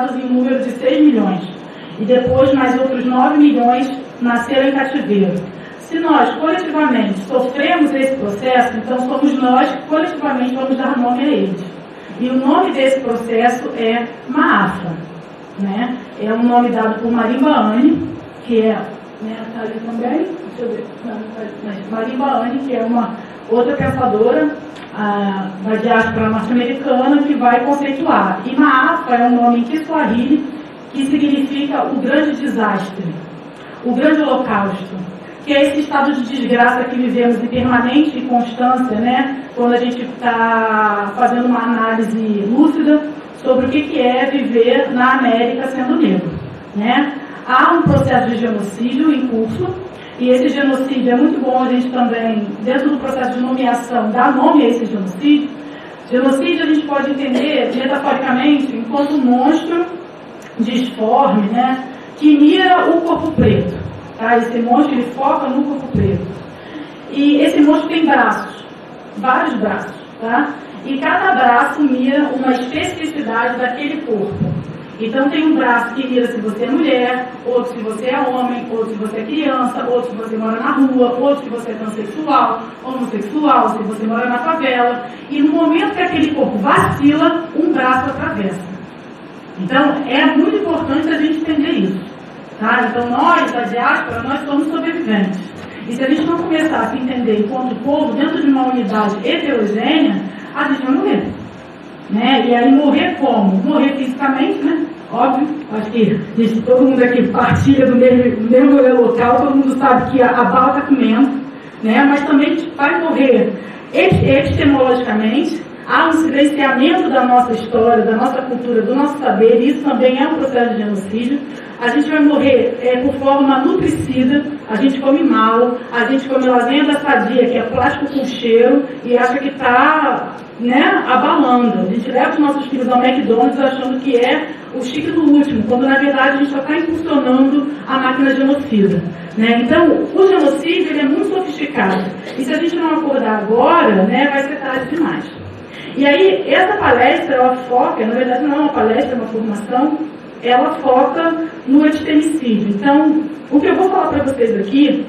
escravizados em um número de 6 milhões. E depois mais outros 9 milhões nasceram em cativeiro. Se nós, coletivamente, sofremos esse processo, então somos nós que, coletivamente, vamos dar nome a eles. E o nome desse processo é Maafa, né? É um nome dado por Marimba Ani, que é, né, tá ali também, deixa eu ver, Marimba Ani, que é uma outra pensadora da diáspora norte-americana, que vai conceituar. E Maafa é um nome em Kiswahili, que significa o grande desastre, o grande holocausto, que é esse estado de desgraça que vivemos em permanente constância, né? Quando a gente está fazendo uma análise lúcida sobre o que é viver na América sendo negro, né? Há um processo de genocídio em curso, e esse genocídio é muito bom a gente também, dentro do processo de nomeação, dar nome a esse genocídio. Genocídio a gente pode entender, metaforicamente, enquanto um monstro disforme, né? Que mira o corpo preto. Tá? Esse monstro, ele foca no corpo preto. E esse monstro tem braços, vários braços, tá? E cada braço mira uma especificidade daquele corpo. Então tem um braço que mira se você é mulher, outro se você é homem, outro se você é criança, outro se você mora na rua, outro se você é transexual, homossexual, se você mora na favela. E no momento que aquele corpo vacila, um braço atravessa. Então é muito importante a gente entender isso. Tá? Então nós, da diáspora, nós somos sobreviventes. E se a gente não começar a se entender enquanto povo, dentro de uma unidade heterogênea, a gente vai morrer. Né? E aí morrer como? Morrer fisicamente, né? Óbvio, acho que todo mundo aqui partilha do mesmo local, todo mundo sabe que a bala está comendo, né? Mas também a gente vai morrer epistemologicamente. Há um silenciamento da nossa história, da nossa cultura, do nosso saber, e isso também é um processo de genocídio. A gente vai morrer por forma nutricida, a gente come mal, a gente come lasanha da Sadia, que é plástico com cheiro, e acha que está, né, abalando. A gente leva os nossos filhos ao McDonald's achando que é o chique do último, quando na verdade a gente só está impulsionando a máquina genocida. Né? Então, o genocídio ele é muito sofisticado. E se a gente não acordar agora, né, vai ser tarde demais. E aí, essa palestra, ela foca, na verdade não é uma palestra, é uma formação, ela foca no epistemicídio. Então, o que eu vou falar para vocês aqui,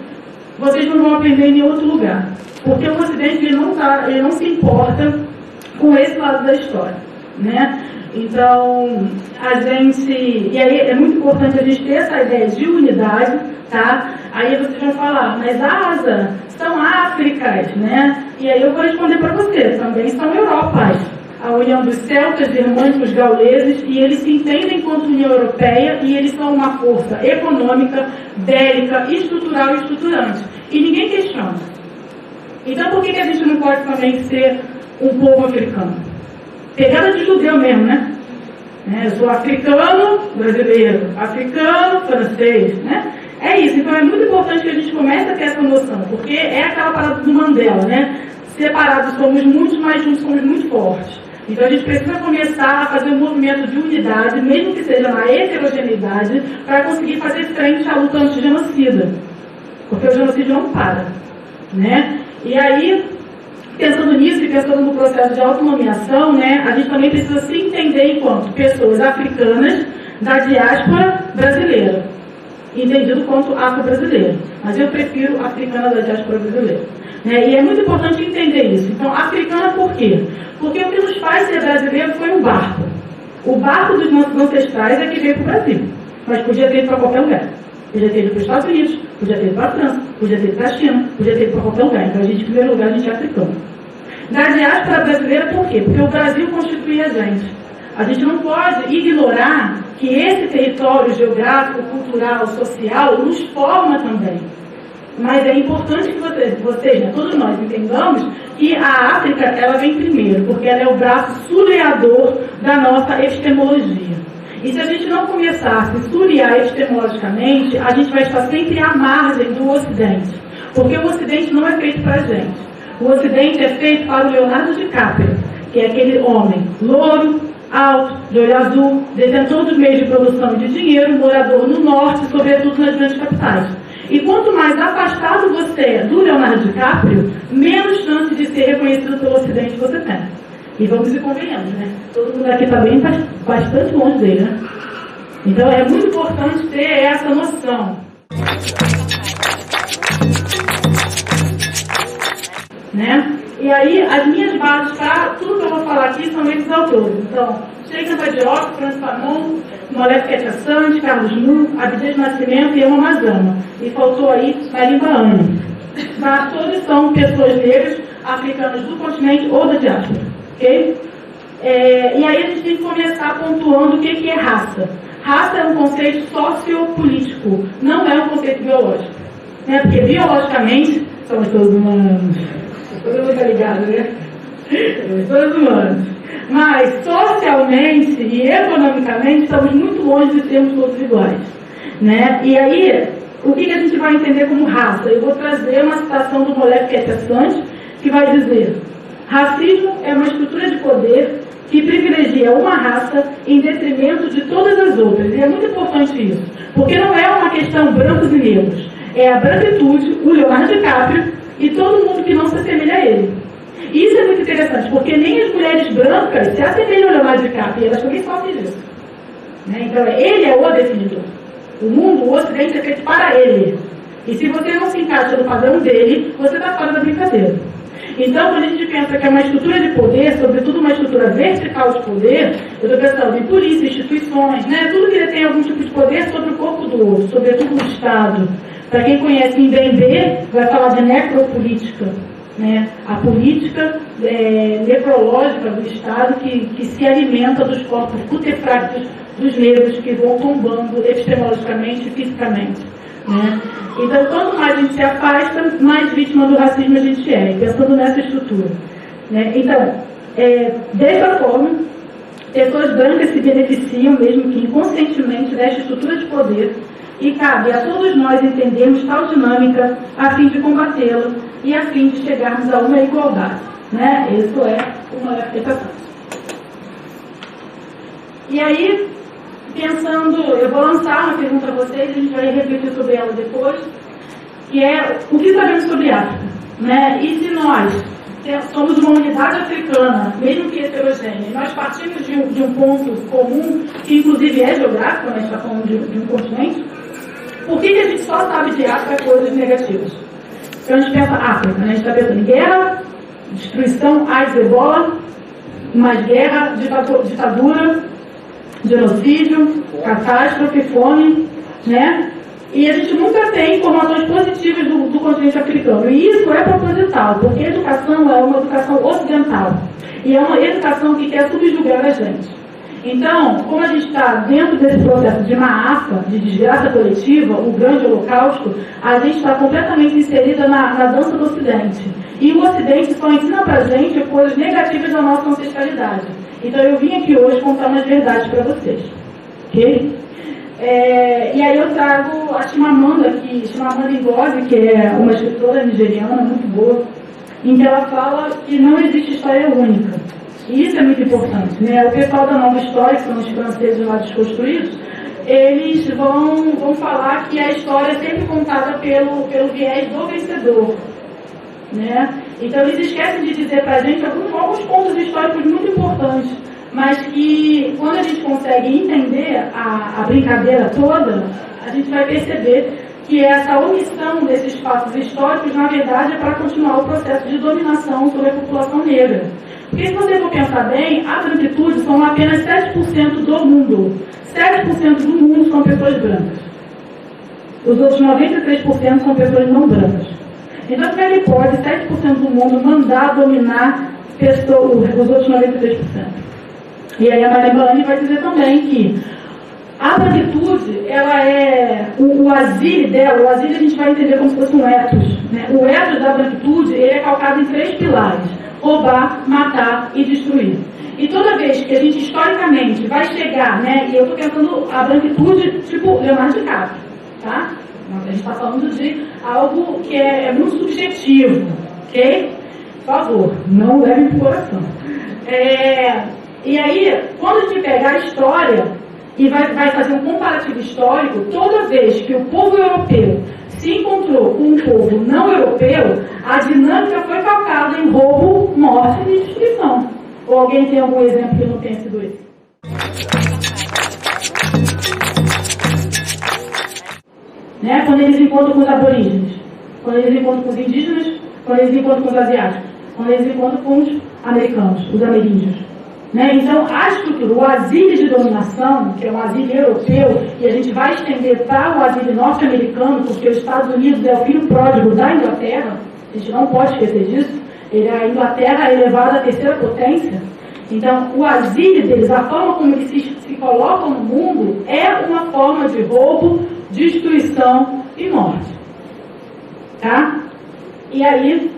vocês não vão aprender em nenhum outro lugar. Porque o Ocidente ele não se importa com esse lado da história. Né? Então, a gente... E aí é muito importante a gente ter essa ideia de unidade, tá? Aí vocês vão falar, mas Asa, são Áfricas, né? E aí eu vou responder para vocês, também são Europas. A união dos celtas, germânicos, gauleses, e eles se entendem enquanto União Europeia, e eles são uma força econômica, bélica, estrutural e estruturante. E ninguém questiona. Então por que a gente não pode também ser um povo africano? Pegada de judeu mesmo, né? Eu sou africano, brasileiro, africano, francês, né? É isso, então é muito importante que a gente comece a ter essa noção, porque é aquela parada do Mandela, né? Separados somos muitos, mas juntos somos muito fortes. Então a gente precisa começar a fazer um movimento de unidade, mesmo que seja na heterogeneidade, para conseguir fazer frente à luta antigenocida. Porque o genocídio não para, né? E aí, pensando nisso e pensando no processo de autonomeação, né, a gente também precisa se entender enquanto pessoas africanas da diáspora brasileira. Entendido quanto afro-brasileiro. Mas eu prefiro africana da diáspora brasileira. Né? E é muito importante entender isso. Então, africana por quê? Porque o que nos faz ser brasileiro foi um barco. O barco dos nossos ancestrais é que veio para o Brasil. Mas podia ter ido para qualquer lugar. Podia ter ido para os Estados Unidos, podia ter ido para a França, podia ter ido para a China, podia ter ido para qualquer lugar. Então, a gente, em primeiro lugar, a gente é africano. Da diáspora brasileira por quê? Porque o Brasil constitui a gente. A gente não pode ignorar que esse território geográfico, cultural, social, nos forma também. Mas é importante que vocês, né, todos nós entendamos que a África, ela vem primeiro, porque ela é o braço suleador da nossa epistemologia. E se a gente não começar a se sulear epistemologicamente, a gente vai estar sempre à margem do Ocidente. Porque o Ocidente não é feito para a gente. O Ocidente é feito para o Leonardo DiCaprio, que é aquele homem louro, alto, de olho azul, detentor dos meios de produção de dinheiro, morador no norte, sobretudo nas grandes capitais. E quanto mais afastado você é do Leonardo DiCaprio, menos chance de ser reconhecido pelo Ocidente você tem. E vamos e convenhamos, né? Todo mundo aqui está bem bastante longe dele, né? Então é muito importante ter essa noção. Né? E aí, as minhas bases para tudo que eu vou falar aqui são esses autores. Então, Sheikha Badiocchi, Francis Fanon, Molefe Quetiaçante, Carlos Mu, Abdias Nascimento e Emma Mazama. E faltou aí Marimba Anne. Mas todos são pessoas negras, africanas do continente ou da diáspora. Okay? E aí a gente tem que começar pontuando o que é raça. Raça é um conceito sociopolítico, não é um conceito biológico. Né? Porque biologicamente somos todos humanos. Todo mundo está ligado, né? Somos todos humanos. Mas socialmente e economicamente estamos muito longe de sermos todos iguais. Né? E aí, o que a gente vai entender como raça? Eu vou trazer uma citação do Molefe Quetiaçante, que vai dizer: racismo é uma estrutura de poder que privilegia uma raça em detrimento de todas as outras. E é muito importante isso, porque não é uma questão brancos e negros. É a branquitude, o Leonardo DiCaprio e todo mundo que não se assemelha a ele. E isso é muito interessante, porque nem as mulheres brancas se assemelham ao Leonardo DiCaprio, e elas também sofrem disso. Né? Então, ele é o definidor. O mundo, o Ocidente é feito para ele. E se você não se encaixa no padrão dele, você está fora da brincadeira. Então, quando a gente pensa que é uma estrutura de poder, sobretudo uma estrutura vertical de poder, eu estou pensando em polícia, instituições, né? Tudo que detém algum tipo de poder sobre o corpo do outro, sobretudo o Estado. Para quem conhece em B&B, vai falar de necropolítica. Né? A política necrológica do Estado que se alimenta dos corpos putefactos dos negros que vão tombando epistemologicamente e fisicamente. Né? Então, quanto mais a gente se afasta, mais vítima do racismo a gente é, pensando nessa estrutura. Né? Então, dessa forma, pessoas brancas se beneficiam, mesmo que inconscientemente, desta estrutura de poder, e cabe a todos nós entendermos tal dinâmica a fim de combatê-la e a fim de chegarmos a uma igualdade. Né? Isso é uma afetação. E aí, pensando, eu vou lançar uma pergunta a vocês, a gente vai refletir sobre ela depois, que é: o que sabemos sobre África? Né? E se nós somos uma unidade africana, mesmo que heterogênea, nós partimos de um ponto comum, que inclusive é geográfico, né? A gente está falando de um continente, por que a gente só sabe de África coisas negativas? Então a gente pensa África, né? A gente está pensando em guerra, destruição, AIDS, ebola, mais guerra, ditadura, genocídio, catástrofe, fome, né? E a gente nunca tem informações positivas do continente africano. E isso é proposital, porque a educação é uma educação ocidental. E é uma educação que quer subjugar a gente. Então, como a gente está dentro desse processo de maafa, de desgraça coletiva, o grande holocausto, a gente está completamente inserida na dança do Ocidente. E o Ocidente só ensina pra gente coisas negativas da nossa ancestralidade. Então eu vim aqui hoje contar umas verdades para vocês. Ok? E aí eu trago a Chimamanda Ngozi, que é uma escritora nigeriana muito boa, em que ela fala que não existe história única. E isso é muito importante. Né? O pessoal da Nova História, que são os franceses lá desconstruídos, eles vão falar que a história é sempre contada pelo viés do vencedor. Né? Então eles esquecem de dizer para a gente alguns pontos históricos muito importantes, mas que quando a gente consegue entender a brincadeira toda, a gente vai perceber que essa omissão desses fatos históricos, na verdade, é para continuar o processo de dominação sobre a população negra. Porque se você for pensar bem, a branquitude são apenas 7% do mundo. 7% do mundo são pessoas brancas. Os outros 93% são pessoas não brancas. Então, como é que pode 7% do mundo mandar dominar os outros 93%? E aí a Marimba Anne vai dizer também que a branquitude, ela é o asile dela, o asile a gente vai entender como se fosse um ethos. Né? O ethos da branquitude, ele é calcado em 3 pilares: roubar, matar e destruir. E toda vez que a gente historicamente vai chegar, né, e eu estou pensando a branquitude tipo Leonardo DiCaprio, tá? A gente está falando de algo que é muito subjetivo, ok? Por favor, não levem para o coração. E aí, quando a gente pegar a história e vai fazer um comparativo histórico, toda vez que o povo europeu se encontrou com um povo não europeu, a dinâmica foi calcada em roubo, morte e destruição. Ou alguém tem algum exemplo que não tenha sido esse? né? Quando eles encontram com os aborígenes, quando eles encontram com os indígenas, quando eles encontram com os asiáticos, quando eles encontram com os americanos, os ameríndios. Né? Então, a estrutura, o asilo de dominação, que é um asilo europeu, e a gente vai estender para o asilo norte-americano, porque os Estados Unidos é o filho pródigo da Inglaterra, a gente não pode esquecer disso, a Inglaterra é elevada à terceira potência. Então, o asilo deles, a forma como eles se colocam no mundo, é uma forma de roubo, destruição e morte. Tá? E aí,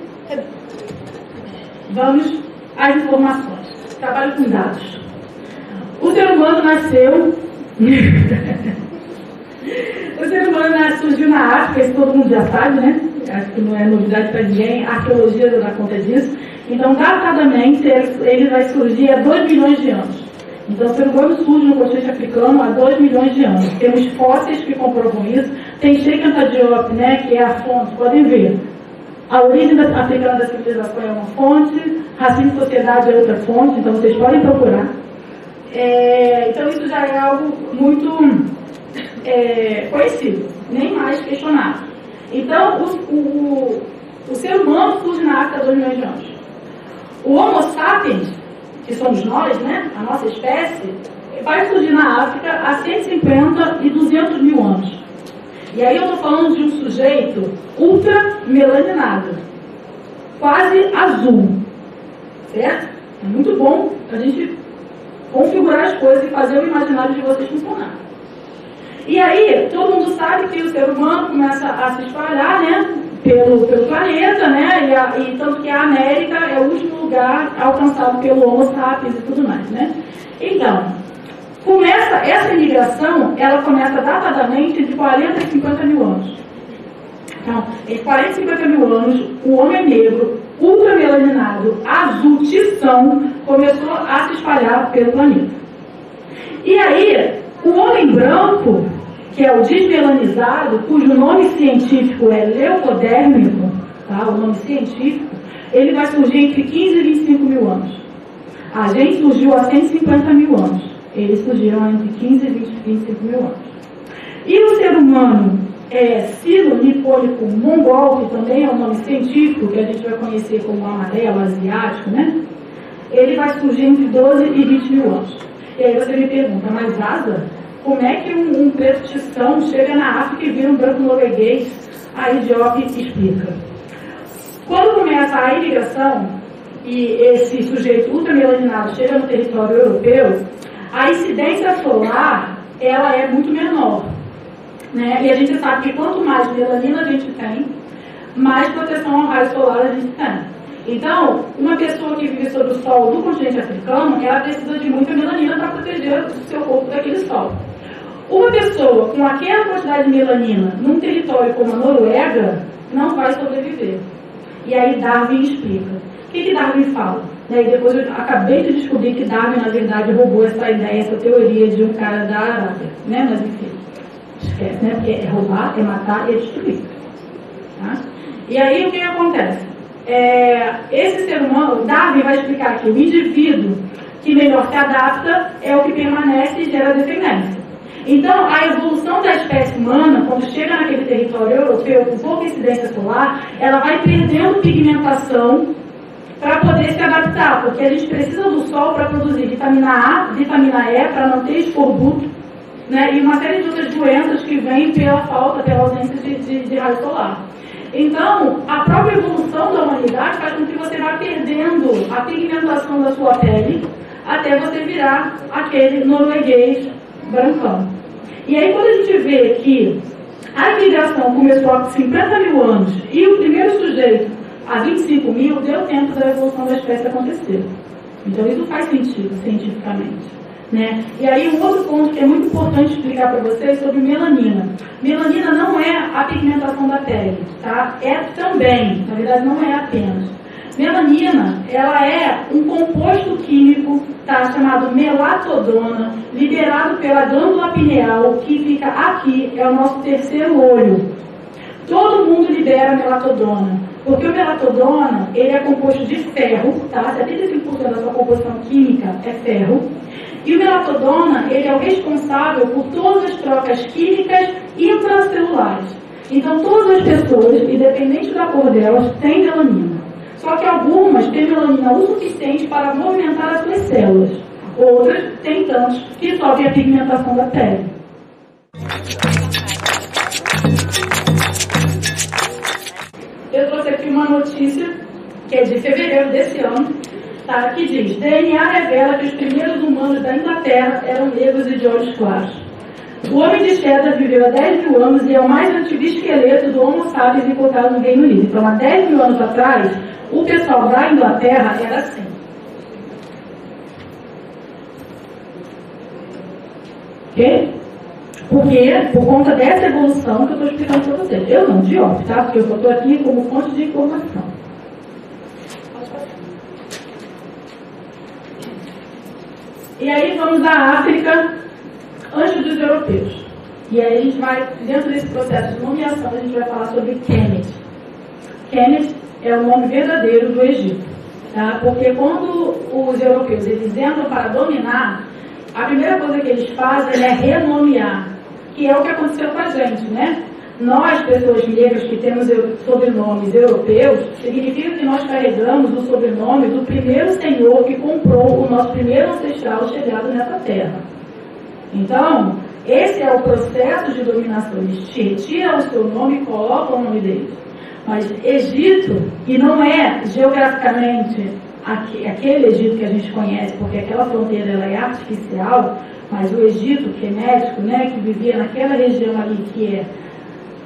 vamos às informações. Trabalho com dados. O ser humano nasceu... O ser humano surgiu na África, isso todo mundo já sabe, né? Acho que não é novidade para ninguém, a arqueologia já dá conta disso. Então, datadamente, ele vai surgir há 2 milhões de anos. Então, o ser humano surge no continente africano há 2 milhões de anos. Temos fósseis que comprovam isso. Tem Sheikh Anta Diop, né, que é a fonte, podem ver. A origem africana da civilização é uma fonte, racismo e sociedade é outra fonte, então vocês podem procurar. Então, isso já é algo muito conhecido, nem mais questionado. Então, o ser humano surge na África há 2 milhões de anos. O Homo sapiens, que somos nós, né, a nossa espécie, vai surgir na África há 150 e 200 mil anos. E aí eu estou falando de um sujeito ultra melaninado, quase azul, certo? É muito bom a gente configurar as coisas e fazer o imaginário de vocês funcionar. E aí, todo mundo sabe que o ser humano começa a se espalhar, né, pelo planeta, né, e tanto que a América é o último lugar alcançado pelo Homo sapiens e tudo mais, né. Então, essa imigração, ela começa datadamente entre 40 e 50 mil anos. Então, entre 40 e 50 mil anos, o homem negro, ultramelaninado, azul, tição, começou a se espalhar pelo planeta. E aí, o homem branco, que é o desmelanizado, cujo nome científico é leucodérmico, tá? O nome científico, ele vai surgir entre 15 e 25 mil anos. A gente surgiu há 150 mil anos. Eles surgiram entre 15 e 25 mil anos. E o ser humano sino-nipônico mongol, que também é um nome científico, que a gente vai conhecer como amarelo, asiático, né? Ele vai surgir entre 12 e 20 mil anos. E aí você me pergunta, mas Asa, como é que um preto tição chega na África e vira um branco norueguês? Aí Diop explica. Quando começa a imigração e esse sujeito ultramelaninado chega no território europeu, a incidência solar ela é muito menor. Né? E a gente sabe que quanto mais melanina a gente tem, mais proteção ao raio solar a gente tem. Então, uma pessoa que vive sob o sol do continente africano, ela precisa de muita melanina para proteger o seu corpo daquele sol. Uma pessoa com aquela quantidade de melanina num território como a Noruega não vai sobreviver. E aí Darwin explica. O que Darwin fala? E depois eu acabei de descobrir que Darwin, na verdade, roubou essa ideia, essa teoria de um cara da Arábia. Né? Mas enfim, esquece, né? Porque é roubar, é matar e é destruir. Tá? E aí o que acontece? Esse ser humano, Darwin vai explicar que o indivíduo que melhor se adapta é o que permanece e gera descendência. Então, a evolução da espécie humana, quando chega naquele território europeu com pouca incidência solar, ela vai perdendo pigmentação para poder se adaptar, porque a gente precisa do sol para produzir vitamina A, vitamina E, para não ter escorbuto, né, e uma série de outras doenças que vêm pela falta, pela ausência de raio solar. Então, a própria evolução da humanidade faz com que você vá perdendo a pigmentação da sua pele até você virar aquele norueguês brancão. E aí, quando a gente vê que a imigração começou há 50 mil anos e o primeiro sujeito há 25 mil, deu tempo da evolução da espécie acontecer. Então, isso faz sentido cientificamente. Né? E aí, um outro ponto que é muito importante explicar para vocês sobre melanina. Melanina não é a pigmentação da pele, tá? É também, na verdade, não é apenas. Melanina, ela é um composto químico, tá, chamado melatodona, liberado pela glândula pineal, que fica aqui, é o nosso terceiro olho. Todo mundo libera melatodona, porque o melatodona, ele é composto de ferro, tá? 75% da sua composição química é ferro. E o melatodona, ele é o responsável por todas as trocas químicas intracelulares. Então, todas as pessoas, independente da cor delas, têm melanina. Só que algumas têm melanina o suficiente para movimentar as suas células. Outras têm tantos que sofrem a pigmentação da pele. Eu trouxe aqui uma notícia, que é de fevereiro desse ano, tá, que diz: DNA revela que os primeiros humanos da Inglaterra eram negros e de olhos claros. O homem de Cheddar viveu há 10 mil anos e é o mais antigo esqueleto do Homo sapiens encontrado no Reino Unido. Então, há 10 mil anos atrás, o pessoal da Inglaterra era assim. Ok? Porque, por conta dessa evolução que eu estou explicando para vocês. Eu não, de óbvio, tá? Porque eu só estou aqui como fonte de informação. E aí vamos à África antes dos europeus. E aí a gente vai, dentro desse processo de nomeação, a gente vai falar sobre Kemet. Kemet é o nome verdadeiro do Egito. Tá? Porque quando os europeus eles entram para dominar, a primeira coisa que eles fazem é renomear, que é o que aconteceu com a gente, né? Nós, pessoas negras que temos sobrenomes europeus, significa que nós carregamos o sobrenome do primeiro senhor que comprou o nosso primeiro ancestral chegado nessa terra. Então, esse é o processo de dominação. Eles retiram o seu nome e colocam o nome deles. Mas Egito, e não é geograficamente aquele Egito que a gente conhece, porque aquela fronteira ela é artificial, mas o Egito quemético, né, que vivia naquela região ali que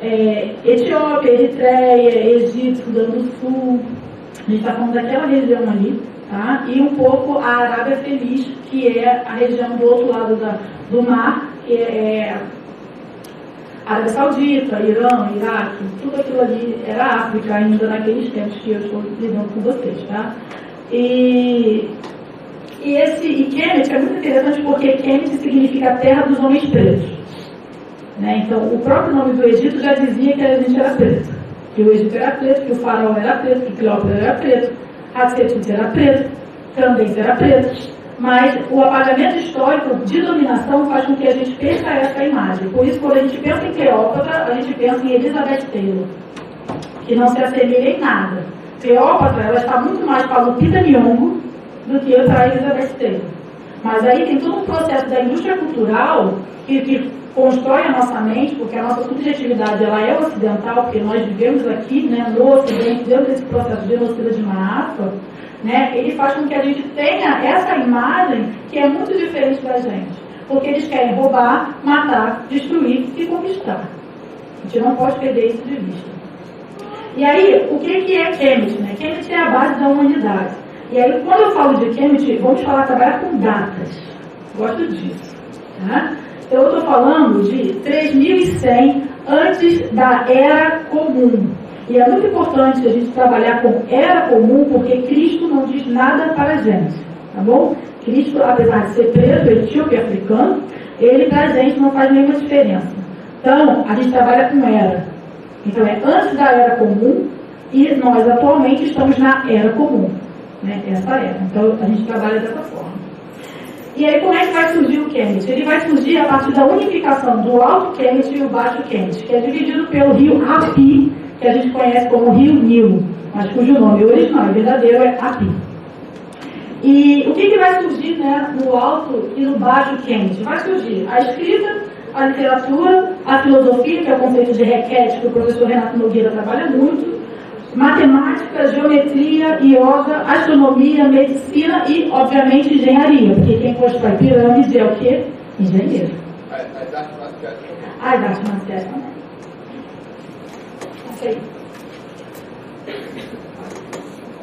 é Etiópia, Eritreia, Egito, Sudão do Sul, a gente está falando daquela região ali, tá? E um pouco a Arábia Feliz, que é a região do outro lado do mar, que é Arábia Saudita, Irã, Iraque, tudo aquilo ali era África ainda naqueles tempos que eu estou lidando com vocês, tá? E Kemet é muito interessante porque Kemet significa terra dos homens pretos. Né? Então, o próprio nome do Egito já dizia que a gente era preto. Que o Egito era preto, que o faraó era preto, que Cleópatra era preto, Hatshepsut era preto, Cambyses era preto. Mas o apagamento histórico de dominação faz com que a gente perca essa imagem. Por isso, quando a gente pensa em Cleópatra, a gente pensa em Elizabeth Taylor, que não se assemelha em nada. Cleópatra, ela está muito mais para Lupita Nyong'o do que para Elizabeth Taylor. Mas aí tem todo um processo da indústria cultural que constrói a nossa mente, porque a nossa subjetividade ela é ocidental, porque nós vivemos aqui, né, no Ocidente, dentro desse processo de genocídio de massa, né, ele faz com que a gente tenha essa imagem que é muito diferente da gente. Porque eles querem roubar, matar, destruir e conquistar. A gente não pode perder isso de vista. E aí, o que é Kemet? Né? Kemet é a base da humanidade. E aí, quando eu falo de Kemet, vamos trabalhar com datas. Gosto disso. Tá? Então, eu estou falando de 3100 antes da Era Comum. E é muito importante a gente trabalhar com Era Comum, porque Cristo não diz nada para a gente. Tá bom? Cristo, apesar de ser preto, etíope e africano, ele para a gente não faz nenhuma diferença. Então, a gente trabalha com Era. Então, é antes da Era Comum e nós atualmente estamos na Era Comum. Né? Essa era. Então, a gente trabalha dessa forma. E aí, como é que vai surgir o Kemet? Ele vai surgir a partir da unificação do Alto Kemet e o Baixo Kemet, que é dividido pelo rio Api, que a gente conhece como Rio Nilo, mas cujo nome original e verdadeiro é Api. E o que vai surgir, né, no Alto e no Baixo Kemet? Vai surgir a escrita, a literatura, a filosofia, que é o conceito de requete, que o professor Renato Nogueira trabalha muito, matemática, geometria, yoga, astronomia, medicina e, obviamente, engenharia, porque quem constrói pirâmide é o quê? Engenheiro. As artes marciais também. As artes marciais também. Ok.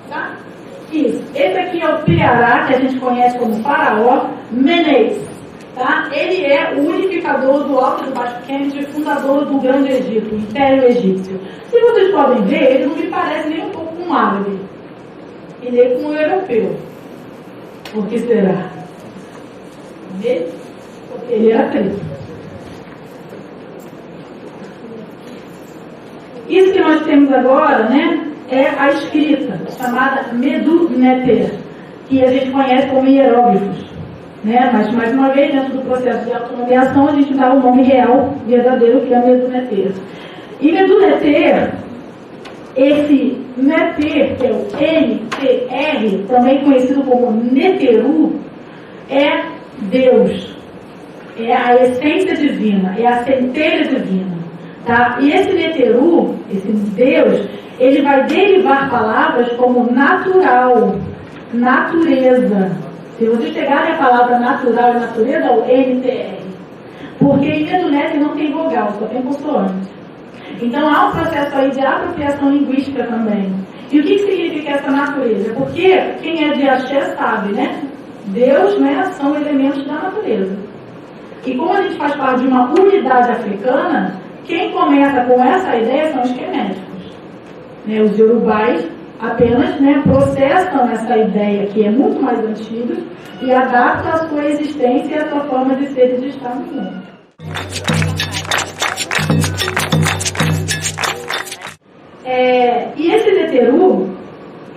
Tá? Isso. Esse aqui é o Piará, que a gente conhece como Faraó Menes. Tá? Ele é o unificador do Alto e do Baixo Kemet, fundador do Grande Egito, o Império Egípcio. Se vocês podem ver, ele não me parece nem um pouco com um árabe, e nem com um europeu. Por que será? Vê? Porque ele era preto. Isso que nós temos agora, né, é a escrita, chamada Medu Neter, que a gente conhece como hieróglifos. Né? Mas, mais uma vez, dentro do processo de autonomeação, a gente dá o nome real, verdadeiro, que é o Medu Neter. E Medu-Neter, esse Neter, que é o NTR, também conhecido como Neteru, é Deus, é a essência divina, é a centelha divina. Tá? E esse Neteru, esse Deus, ele vai derivar palavras como natural, natureza. Se vocês pegarem a palavra natural e natureza, é o NTR. Porque em Medu-Neter não tem vogal, só tem consoante. Então há um processo aí de apropriação linguística também. E o que significa essa natureza? Porque quem é de axé sabe, né? Deus, né, são elementos da natureza. E como a gente faz parte de uma unidade africana, quem começa com essa ideia são os queméticos. Né, os iorubais apenas, né, processam essa ideia que é muito mais antiga e adaptam a sua existência e a sua forma de ser e de estar no mundo. E esse Neteru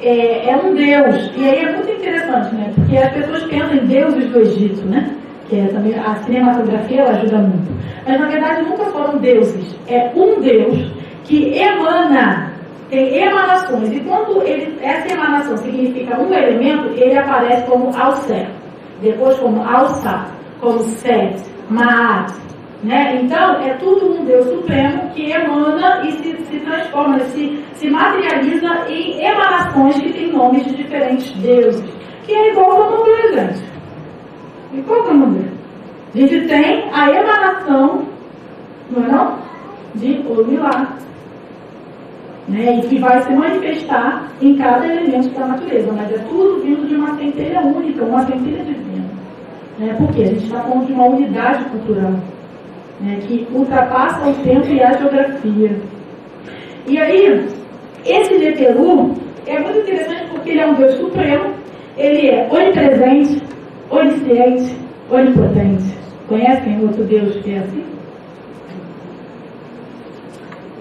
é um deus, e aí é muito interessante, né? Porque as pessoas pensam em deuses do Egito, né? Que é também a cinematografia, ela ajuda muito. Mas na verdade nunca foram deuses, é um deus que emana, tem emanações, e quando essa emanação significa um elemento, ele aparece como Alcer, depois como Alça, como Set, Maat. Né? Então, é tudo um Deus supremo que emana e se transforma, se materializa em emanações que têm nomes de diferentes deuses, que é igual ao Candomblé, gente. Igual ao Candomblé. A gente tem a emanação, não é não? De Orumilá, né? E que vai se manifestar em cada elemento da natureza, mas é tudo vindo de uma centelha única, uma centelha divina. Né? Porque a gente está falando de uma unidade cultural, né, que ultrapassa o tempo e a geografia. E aí, esse Neteru é muito interessante porque ele é um Deus supremo, ele é onipresente, onisciente, onipotente. Conhecem outro Deus que é assim?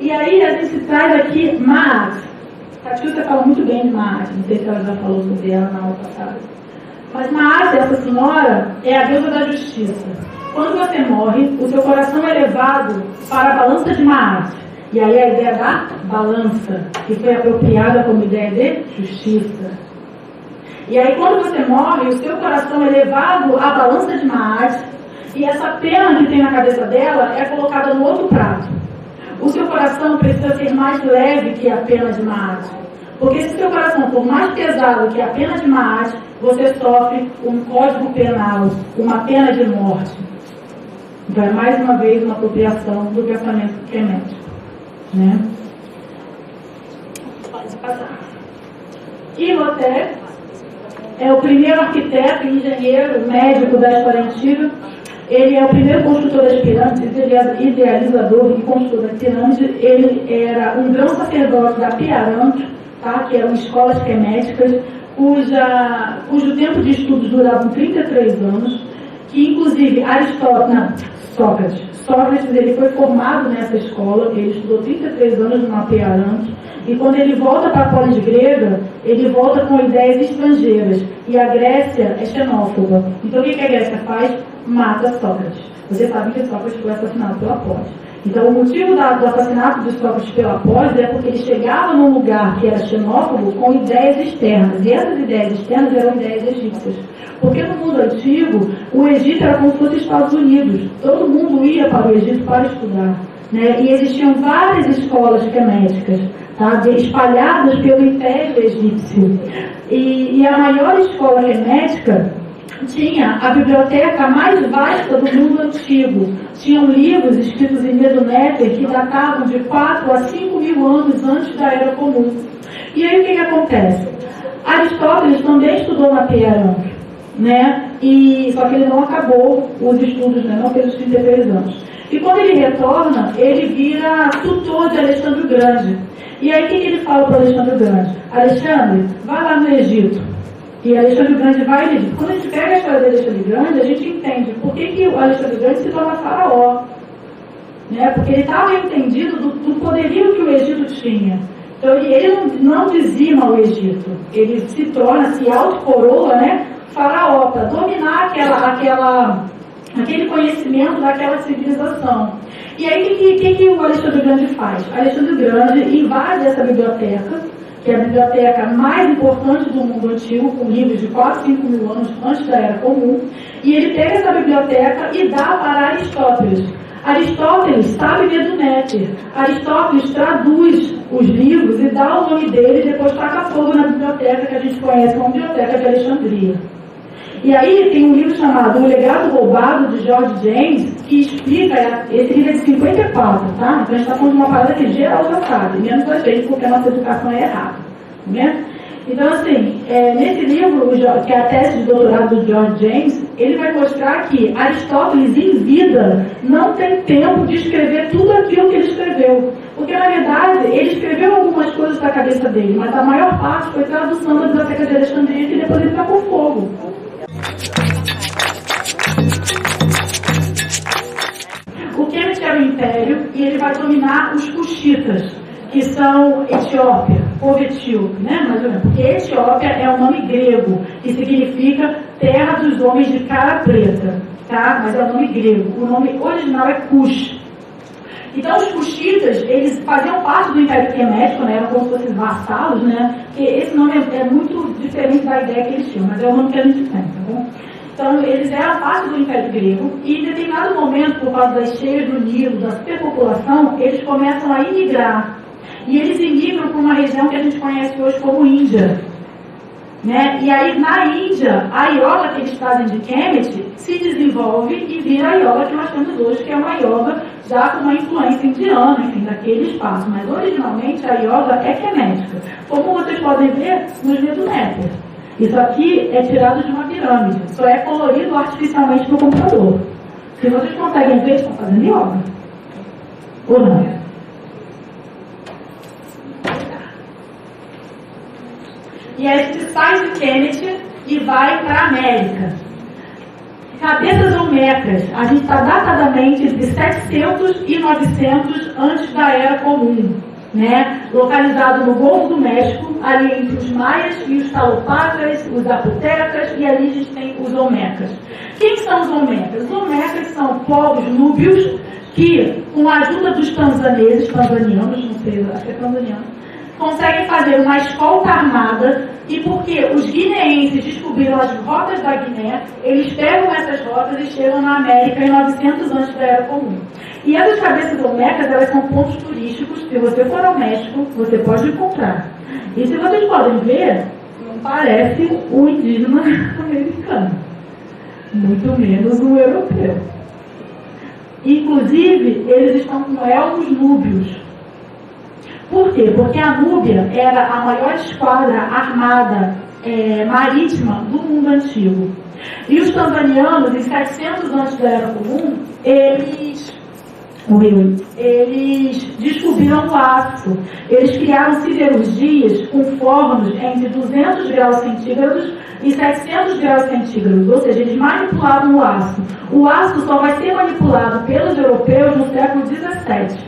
E aí a gente traz aqui Maat. A Tchuta fala muito bem de Maat, não sei se ela já falou sobre ela na aula passada. Mas Maat, essa senhora, é a deusa da justiça. Quando você morre, o seu coração é levado para a balança de Maat. E aí a ideia da balança, que foi apropriada como ideia de justiça. E aí quando você morre, o seu coração é levado à balança de Maat. E essa pena que tem na cabeça dela é colocada no outro prato. O seu coração precisa ser mais leve que a pena de Maat. Porque se o seu coração for mais pesado que a pena de Maat, você sofre um código penal, uma pena de morte. Então é mais uma vez uma apropriação do pensamento quemético. Né? Pode passar. Imhotep é o primeiro arquiteto, engenheiro, médico da história antiga. Ele é o primeiro construtor das pirâmides, ele é idealizador e construtor das pirâmides. Ele era um grão sacerdote da Piaranque, tá? Que eram escolas queméticas, cujo tempo de estudos durava 33 anos, que inclusive Sócrates ele foi formado nessa escola, ele estudou 33 anos no Piaranque, e quando ele volta para a polis grega, ele volta com ideias estrangeiras, e a Grécia é xenófoba. Então o que a Grécia faz? Mata Sócrates. Você sabe que Sócrates foi assassinado pela polis. Então o motivo do assassinato de Sócrates pela polis é porque ele chegava num lugar que era xenófobo com ideias externas, e essas ideias externas eram ideias egípcias. Porque no mundo antigo, o Egito era como se fosse Estados Unidos. Todo mundo ia para o Egito para estudar. Né? E existiam várias escolas queméticas, tá? Espalhadas pelo Império Egípcio. E a maior escola quemética tinha a biblioteca mais vasta do mundo antigo. Tinham livros escritos em Medu-Neter que datavam de 4 a 5 mil anos antes da Era Comum. E aí o que acontece? Aristóteles também estudou na Piaranque, né? Só que ele não acabou os estudos, né? Não fez os 33 anos. E quando ele retorna, ele vira tutor de Alexandre o Grande. E aí o que ele fala para Alexandre o Grande? Alexandre, vai lá no Egito. E Alexandre o Grande vai no Egito. Quando a gente pega a história de Alexandre o Grande, a gente entende por que o Alexandre o Grande se torna faraó. Né? Porque ele estava entendido do poderio que o Egito tinha. Então ele não dizima o Egito. Ele se torna, se autocoroa, né, faraó, para dominar aquele conhecimento daquela civilização. E aí, o que o Alexandre Grande faz? Alexandre Grande invade essa biblioteca, que é a biblioteca mais importante do mundo antigo, com livros de 4, 5 mil anos antes da Era Comum, e ele pega essa biblioteca e dá para Aristóteles. Aristóteles sabe ler do Néter. Aristóteles traduz os livros e dá o nome dele e depois taca fogo na biblioteca que a gente conhece como Biblioteca de Alexandria. E aí tem um livro chamado O Legado Roubado, de George James, que explica, esse livro é de 54, tá? Então a gente está falando de uma parada que geral já sabe, menos a gente, porque a nossa educação é errada, né? Então, assim, nesse livro, que é a tese de doutorado do George James, ele vai mostrar que Aristóteles, em vida, não tem tempo de escrever tudo aquilo que ele escreveu. Porque, na verdade, ele escreveu algumas coisas da cabeça dele, mas a maior parte foi tradução da Biblioteca de Alexandria, que depois ele tacou fogo. O Kemet era o império e ele vai dominar os Cuxitas, que são Etiópia, povo etíope, né? Mais ou menos. Porque Etiópia é um nome grego, que significa terra dos homens de cara preta, tá? Mas é um nome grego. O nome original é Cush. Então, os Cuxitas, eles faziam parte do Império Quemético, né? Eram como se fossem vassalos, né? Porque esse nome é muito diferente da ideia que eles tinham, mas é o nome que a gente tem, tá bom? Então, eles eram parte do Império Grego e, em determinado momento, por causa das cheias do Nilo, da superpopulação, eles começam a imigrar. E eles imigram para uma região que a gente conhece hoje como Índia. Né? E aí, na Índia, a yoga que eles fazem de Kemet se desenvolve e vira a yoga que nós temos hoje, que é uma yoga já com uma influência indiana, enfim, daquele espaço. Mas, originalmente, a yoga é kemética. Como vocês podem ver nos livros do Néter. Isso aqui é tirado de uma pirâmide. Só é colorido artificialmente no computador. Se vocês conseguem ver, estão fazendo yoga. Ou não? E aí a gente sai de Kemet e vai para a América. Cabeças olmecas, a gente está datadamente entre 700 e 900 antes da Era Comum, né? Localizado no Golfo do México, ali entre os maias e os talopacas, os zapotecas, e ali a gente tem os olmecas. Quem são os olmecas? Os olmecas são povos núbios que, com a ajuda dos tanzanianos, não sei, acho que é tanzaniano, conseguem fazer uma escolta armada, e porque os guineenses descobriram as rotas da Guiné, eles pegam essas rotas e chegam na América em 900 antes da Era Comum. E essas cabeças olmecas, elas são pontos turísticos. Se você for ao México, você pode encontrar. E se vocês podem ver, não parece um indígena americano, muito menos um europeu. Inclusive, eles estão com elfos núbios. Por quê? Porque a Núbia era a maior esquadra armada marítima do mundo antigo. E os tanzanianos, em 700 antes da Era Comum, eles descobriram o aço. Eles criaram siderurgias com fornos entre 200 graus centígrados e 700 graus centígrados. Ou seja, eles manipulavam o aço. O aço só vai ser manipulado pelos europeus no século XVII.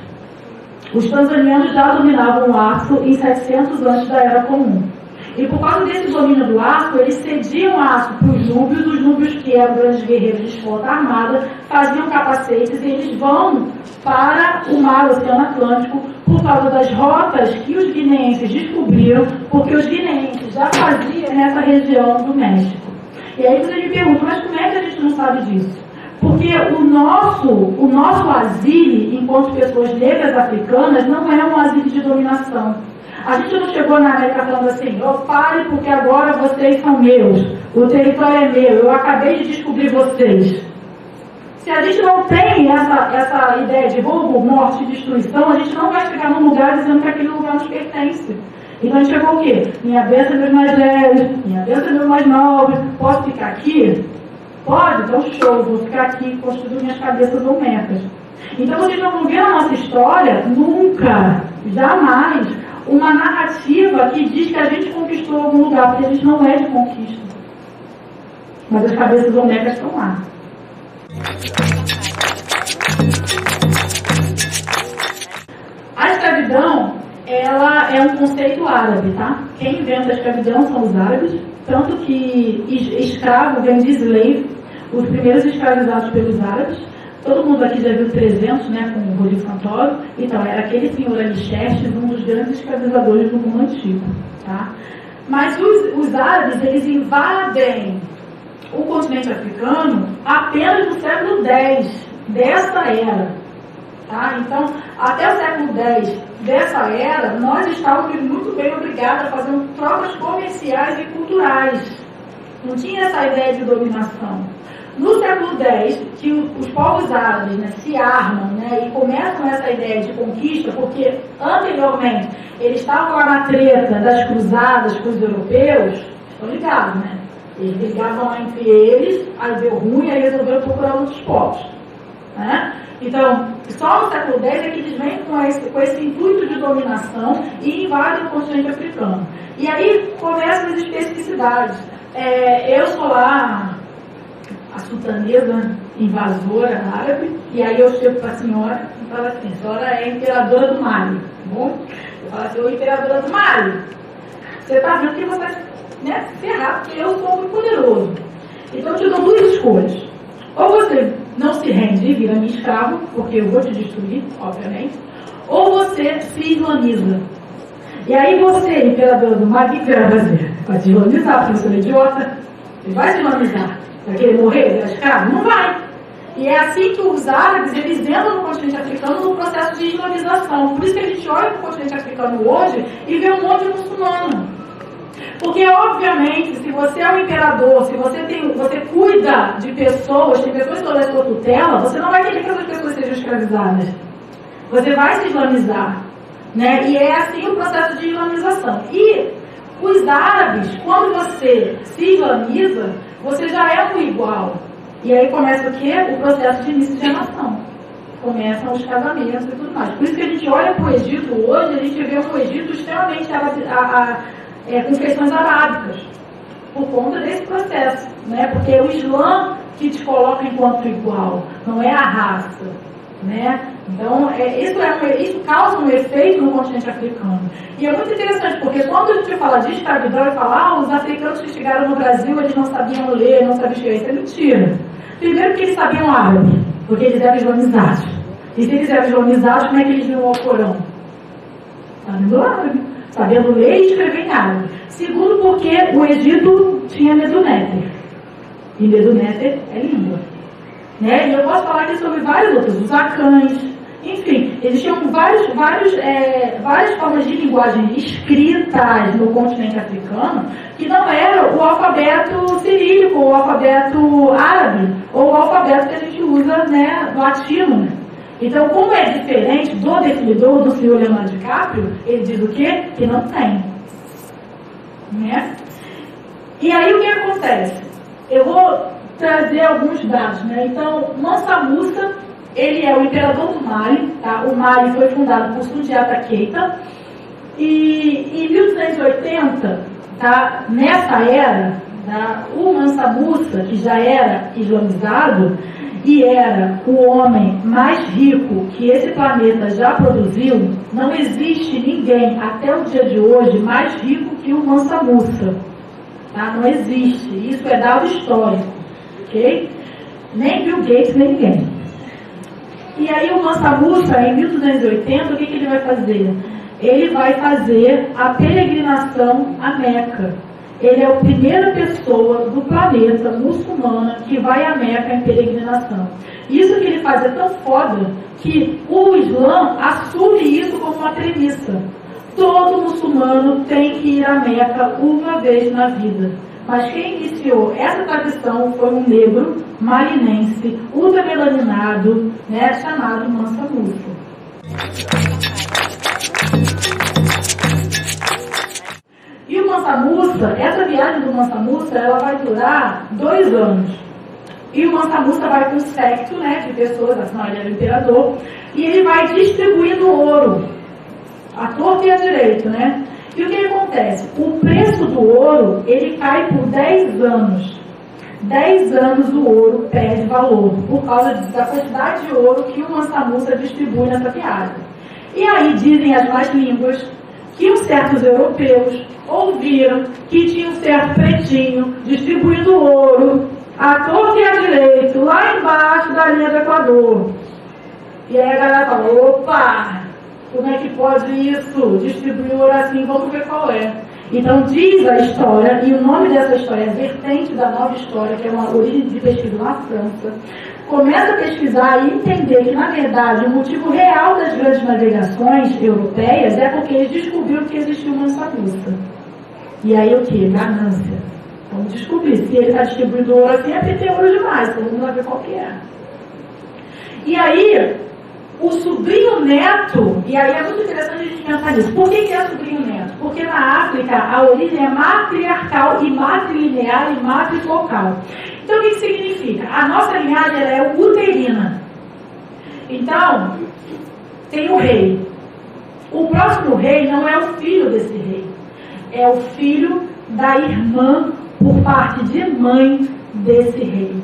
Os tanzanianos já dominavam o aço em 700 antes da Era Comum. E por causa desse domínio do aço, eles cediam aço para os núbios que eram grandes guerreiros de escolta armada, faziam capacetes e eles vão para o mar, o Oceano Atlântico, por causa das rotas que os guineenses descobriram, porque os guineenses já faziam nessa região do México. E aí você me pergunta, mas como é que a gente não sabe disso? Porque o nosso asile, enquanto pessoas negras africanas, não é um asile de dominação. A gente não chegou na América falando assim, pare porque agora vocês são meus, o território é meu, eu acabei de descobrir vocês. Se a gente não tem essa ideia de roubo, morte e destruição, a gente não vai chegar num lugar dizendo que aquele lugar nos pertence. Então a gente chegou o quê? Minha bênção é meus mais velhos, minha bênção é meus mais novos, posso ficar aqui? Pode? Então show, vou ficar aqui construindo minhas cabeças olmecas. Então vocês não vão ver na nossa história, nunca, jamais, uma narrativa que diz que a gente conquistou algum lugar, porque a gente não é de conquista. Mas as cabeças olmecas estão lá. A escravidão, ela é um conceito árabe, tá? Quem inventa a escravidão são os árabes, tanto que escravo vem de slave. os primeiros escravizados pelos árabes. Todo mundo aqui já viu 300, né, com o Rodrigo Santoro. Então, era aquele senhor Alixerxes, um dos grandes escravizadores do mundo antigo. Tá? Mas os árabes, eles invadem o continente africano apenas no século X dessa era. Tá? Então, até o século X dessa era, nós estávamos muito bem obrigados a fazer trocas comerciais e culturais. Não tinha essa ideia de dominação. No século X, que os povos árabes, né, se armam, né, e começam essa ideia de conquista, porque anteriormente eles estavam lá na treta das cruzadas com os europeus, estão ligados, né? Eles brigavam lá entre eles, aí deu ruim, aí resolveram procurar outros povos. Né? Então, só no século X é que eles vêm com esse intuito de dominação e invadem o continente africano. E aí começam as especificidades. Eu sou lá a sultanesa invasora árabe, e aí eu chego para a senhora e falo assim: a senhora é a imperadora do Mali, tá bom? Eu falo assim: ô imperadora do Mali, você está vendo que você vai, né, ferrar, porque eu sou muito poderoso. Então eu te dou duas escolhas. Ou você não se rende e vira minha escravo, porque eu vou te destruir, obviamente, ou você se islamiza. E aí você, imperador do Mali, o que você vai fazer? Vai se islamizar, porque você é idiota. Você vai se islamizar. Vai querer morrer, virar escravo? Não vai. E é assim que os árabes, eles entram no continente africano no processo de islamização. Por isso que a gente olha para o continente africano hoje e vê um monte de muçulmano. Porque, obviamente, se você é um imperador, se você cuida de pessoas, tem pessoas sob a sua tutela, você não vai querer que essas pessoas sejam escravizadas. Você vai se islamizar. Né? E é assim o processo de islamização. E os árabes, quando você se islamiza, você já é um igual. E aí começa o quê? O processo de miscigenação. Começam os casamentos e tudo mais. Por isso que a gente olha para o Egito hoje, a gente vê um Egito extremamente com questões arábicas, por conta desse processo, né? Porque é o Islã que te coloca enquanto igual, não é a raça, né? Então, isso causa um efeito no continente africano. E é muito interessante, porque quando a gente fala de escravidão e fala, os africanos que chegaram no Brasil, eles não sabiam ler, não sabiam escrever, isso é mentira. Primeiro que eles sabiam árabe, porque eles eram islamizados. E se eles eram islamizados, como é que eles viam o Alcorão? Sabendo árabe. Sabendo ler e escrever em árabe. Segundo, porque o Egito tinha Meduneter. E Meduneter é língua. Né? E eu posso falar aqui sobre vários outros, os acães, enfim, existiam várias formas de linguagem escritas no continente africano que não era o alfabeto cirílico, ou o alfabeto árabe, ou o alfabeto que a gente usa, né, latino. Né? Então, como é diferente do definidor do senhor Leonardo DiCaprio, ele diz o quê? Que não tem. Né? E aí o que acontece? Eu vou trazer alguns dados. Né? Então, Mansa Musa, ele é o imperador do Mali. Tá? O Mali foi fundado por Sundiata Keita. E em 1280, tá? Nessa era, tá? O Mansa Musa, que já era islamizado, e era o homem mais rico que esse planeta já produziu, não existe ninguém até o dia de hoje mais rico que o Mansa Musa. Tá? Não existe. Isso é dado histórico. Ok? Nem Bill Gates, nem ninguém. E aí o Mansa Musa, em 1280, o que ele vai fazer? Ele vai fazer a peregrinação a Meca. Ele é a primeira pessoa do planeta muçulmana que vai a Meca em peregrinação. Isso que ele faz é tão foda que o Islã assume isso como uma premissa. Todo muçulmano tem que ir a Meca uma vez na vida. Mas quem iniciou essa tradição foi um negro marinense, ultramelaninado, né, chamado Mansa Musa. E o Mansa Musa, essa viagem do Mansa Musa, ela vai durar 2 anos. E o Mansa Musa vai com um séquito, né, de pessoas, afinal ele era o imperador, e ele vai distribuindo ouro, à torta e à direita, né? E o que acontece? O preço do ouro, ele cai por 10 anos. 10 anos o ouro perde valor, por causa da quantidade de ouro que o Mansa Musa distribui nessa viagem. E aí dizem as más línguas que uns certos europeus ouviram que tinha um certo pretinho distribuindo ouro a torta à direita, lá embaixo da linha do Equador. E aí a galera fala, opa, como é que pode isso? Distribuir ouro assim, vamos ver qual é. Então diz a história, e o nome dessa história é Vertente da Nova História, que é uma origem de pesquisa na França. Começa a pesquisar e entender que, na verdade, o motivo real das grandes navegações europeias é porque eles descobriram que existia uma Mansa. E aí o que? Ganância. Vamos descobrir. Se ele está distribuindo ouro assim, é porque tem ouro demais, todo mundo vai ver qual que é. E aí, o sobrinho neto, e aí é muito interessante a gente pensar nisso. Por que é sobrinho neto? Porque na África a origem é matriarcal e matrilinear e matrifocal. Então o que significa? A nossa linhagem ela é uterina. Então, tem o rei. O próximo rei não é o filho desse rei. É o filho da irmã por parte de mãe desse rei.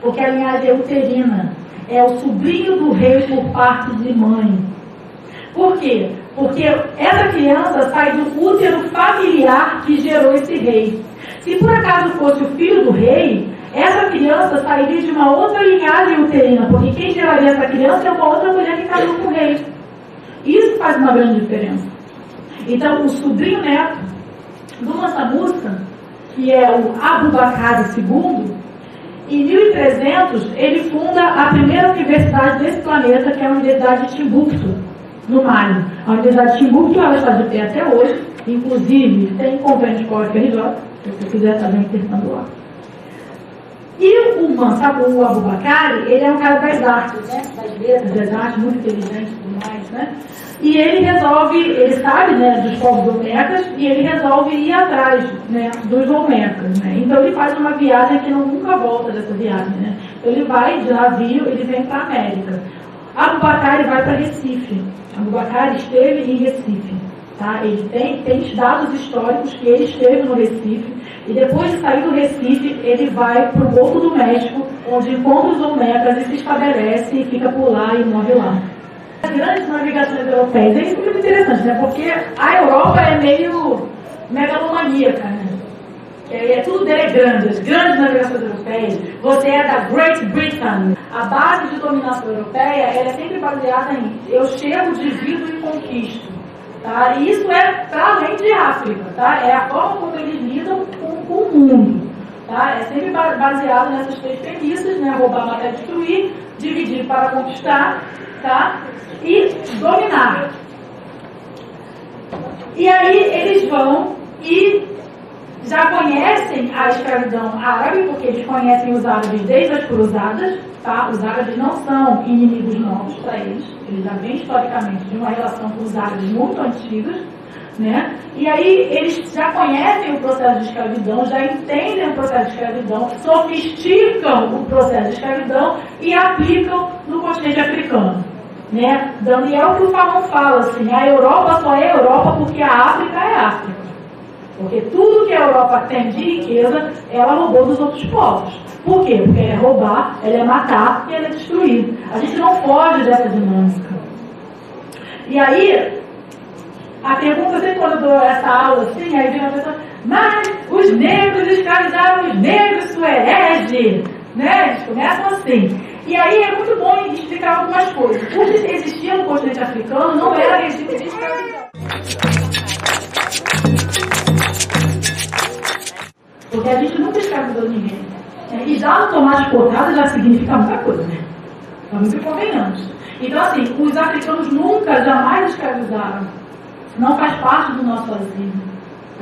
Porque a linhagem é uterina. É o sobrinho do rei por parte de mãe. Por quê? Porque essa criança sai do útero familiar que gerou esse rei. Se por acaso fosse o filho do rei, essa criança sairia de uma outra linhagem uterina, porque quem geraria essa criança é uma outra mulher que casou com o rei. Isso faz uma grande diferença. Então, o sobrinho neto do Mansa Musa, que é o Abu Bakr II, em 1300, ele funda a primeira universidade desse planeta, que é a Universidade de Timbuktu, no Mali. A Universidade de Timbuktu ela está de pé até hoje, inclusive tem convênio com a UFRJ, se você quiser também tentando lá. E o Abu Bakr, ele é um cara das artes, né? Das letras, das artes, muito inteligente e tudo mais, né? E ele resolve, ele sabe, né, dos povos olmecas, e ele resolve ir atrás, né, dos olmecas, né? Então ele faz uma viagem que nunca volta dessa viagem, né? Ele vai de navio, ele vem para a América. Abu Bakr vai para Recife. Abu Bakr esteve em Recife, tá? Ele tem dados históricos que ele esteve no Recife, e depois de sair do Recife, ele vai para o Golfo do México, onde encontra os olmecas e se estabelece e fica por lá e morre lá. As grandes navegações europeias, isso é muito interessante, né? Porque a Europa é meio megalomaníaca, né? Tudo dele é grande, as grandes navegações europeias. Você é da Great Britain. A base de dominação europeia ela é sempre baseada em eu chego, divido e conquisto. Tá? E isso é para além de África. Tá? É a forma como eles lidam com o mundo. Tá? É sempre baseado nessas três premissas, né? Roubar, matar e destruir, dividir para conquistar, tá? E dominar. E aí eles vão e já conhecem a escravidão árabe, porque eles conhecem os árabes desde as cruzadas, tá? Os árabes não são inimigos novos para eles já vêm historicamente de uma relação com os árabes muito antigas, né? E aí eles já conhecem o processo de escravidão, já entendem o processo de escravidão, sofisticam o processo de escravidão e aplicam no continente africano, né? Daniel que o Fanon fala assim, a Europa só é Europa porque a África é África. Porque tudo que a Europa tem de riqueza, ela roubou dos outros povos. Por quê? Porque ela é roubar, ela é matar e ela é destruir. A gente não foge dessa dinâmica. E aí, a pergunta, sempre quando eu dou essa aula assim, aí vem uma pessoa, mas os negros escravizaram os negros, isso é herege. Né? Eles começam assim. E aí é muito bom explicar algumas coisas. O que existia no continente africano não era regime de escravidão. Porque a gente nunca escravizou ninguém. E já no tomate cortado já significa muita coisa, né? Vamos e convenhamos. Então, assim, os africanos nunca, jamais escravizaram. Não faz parte do nosso asilo.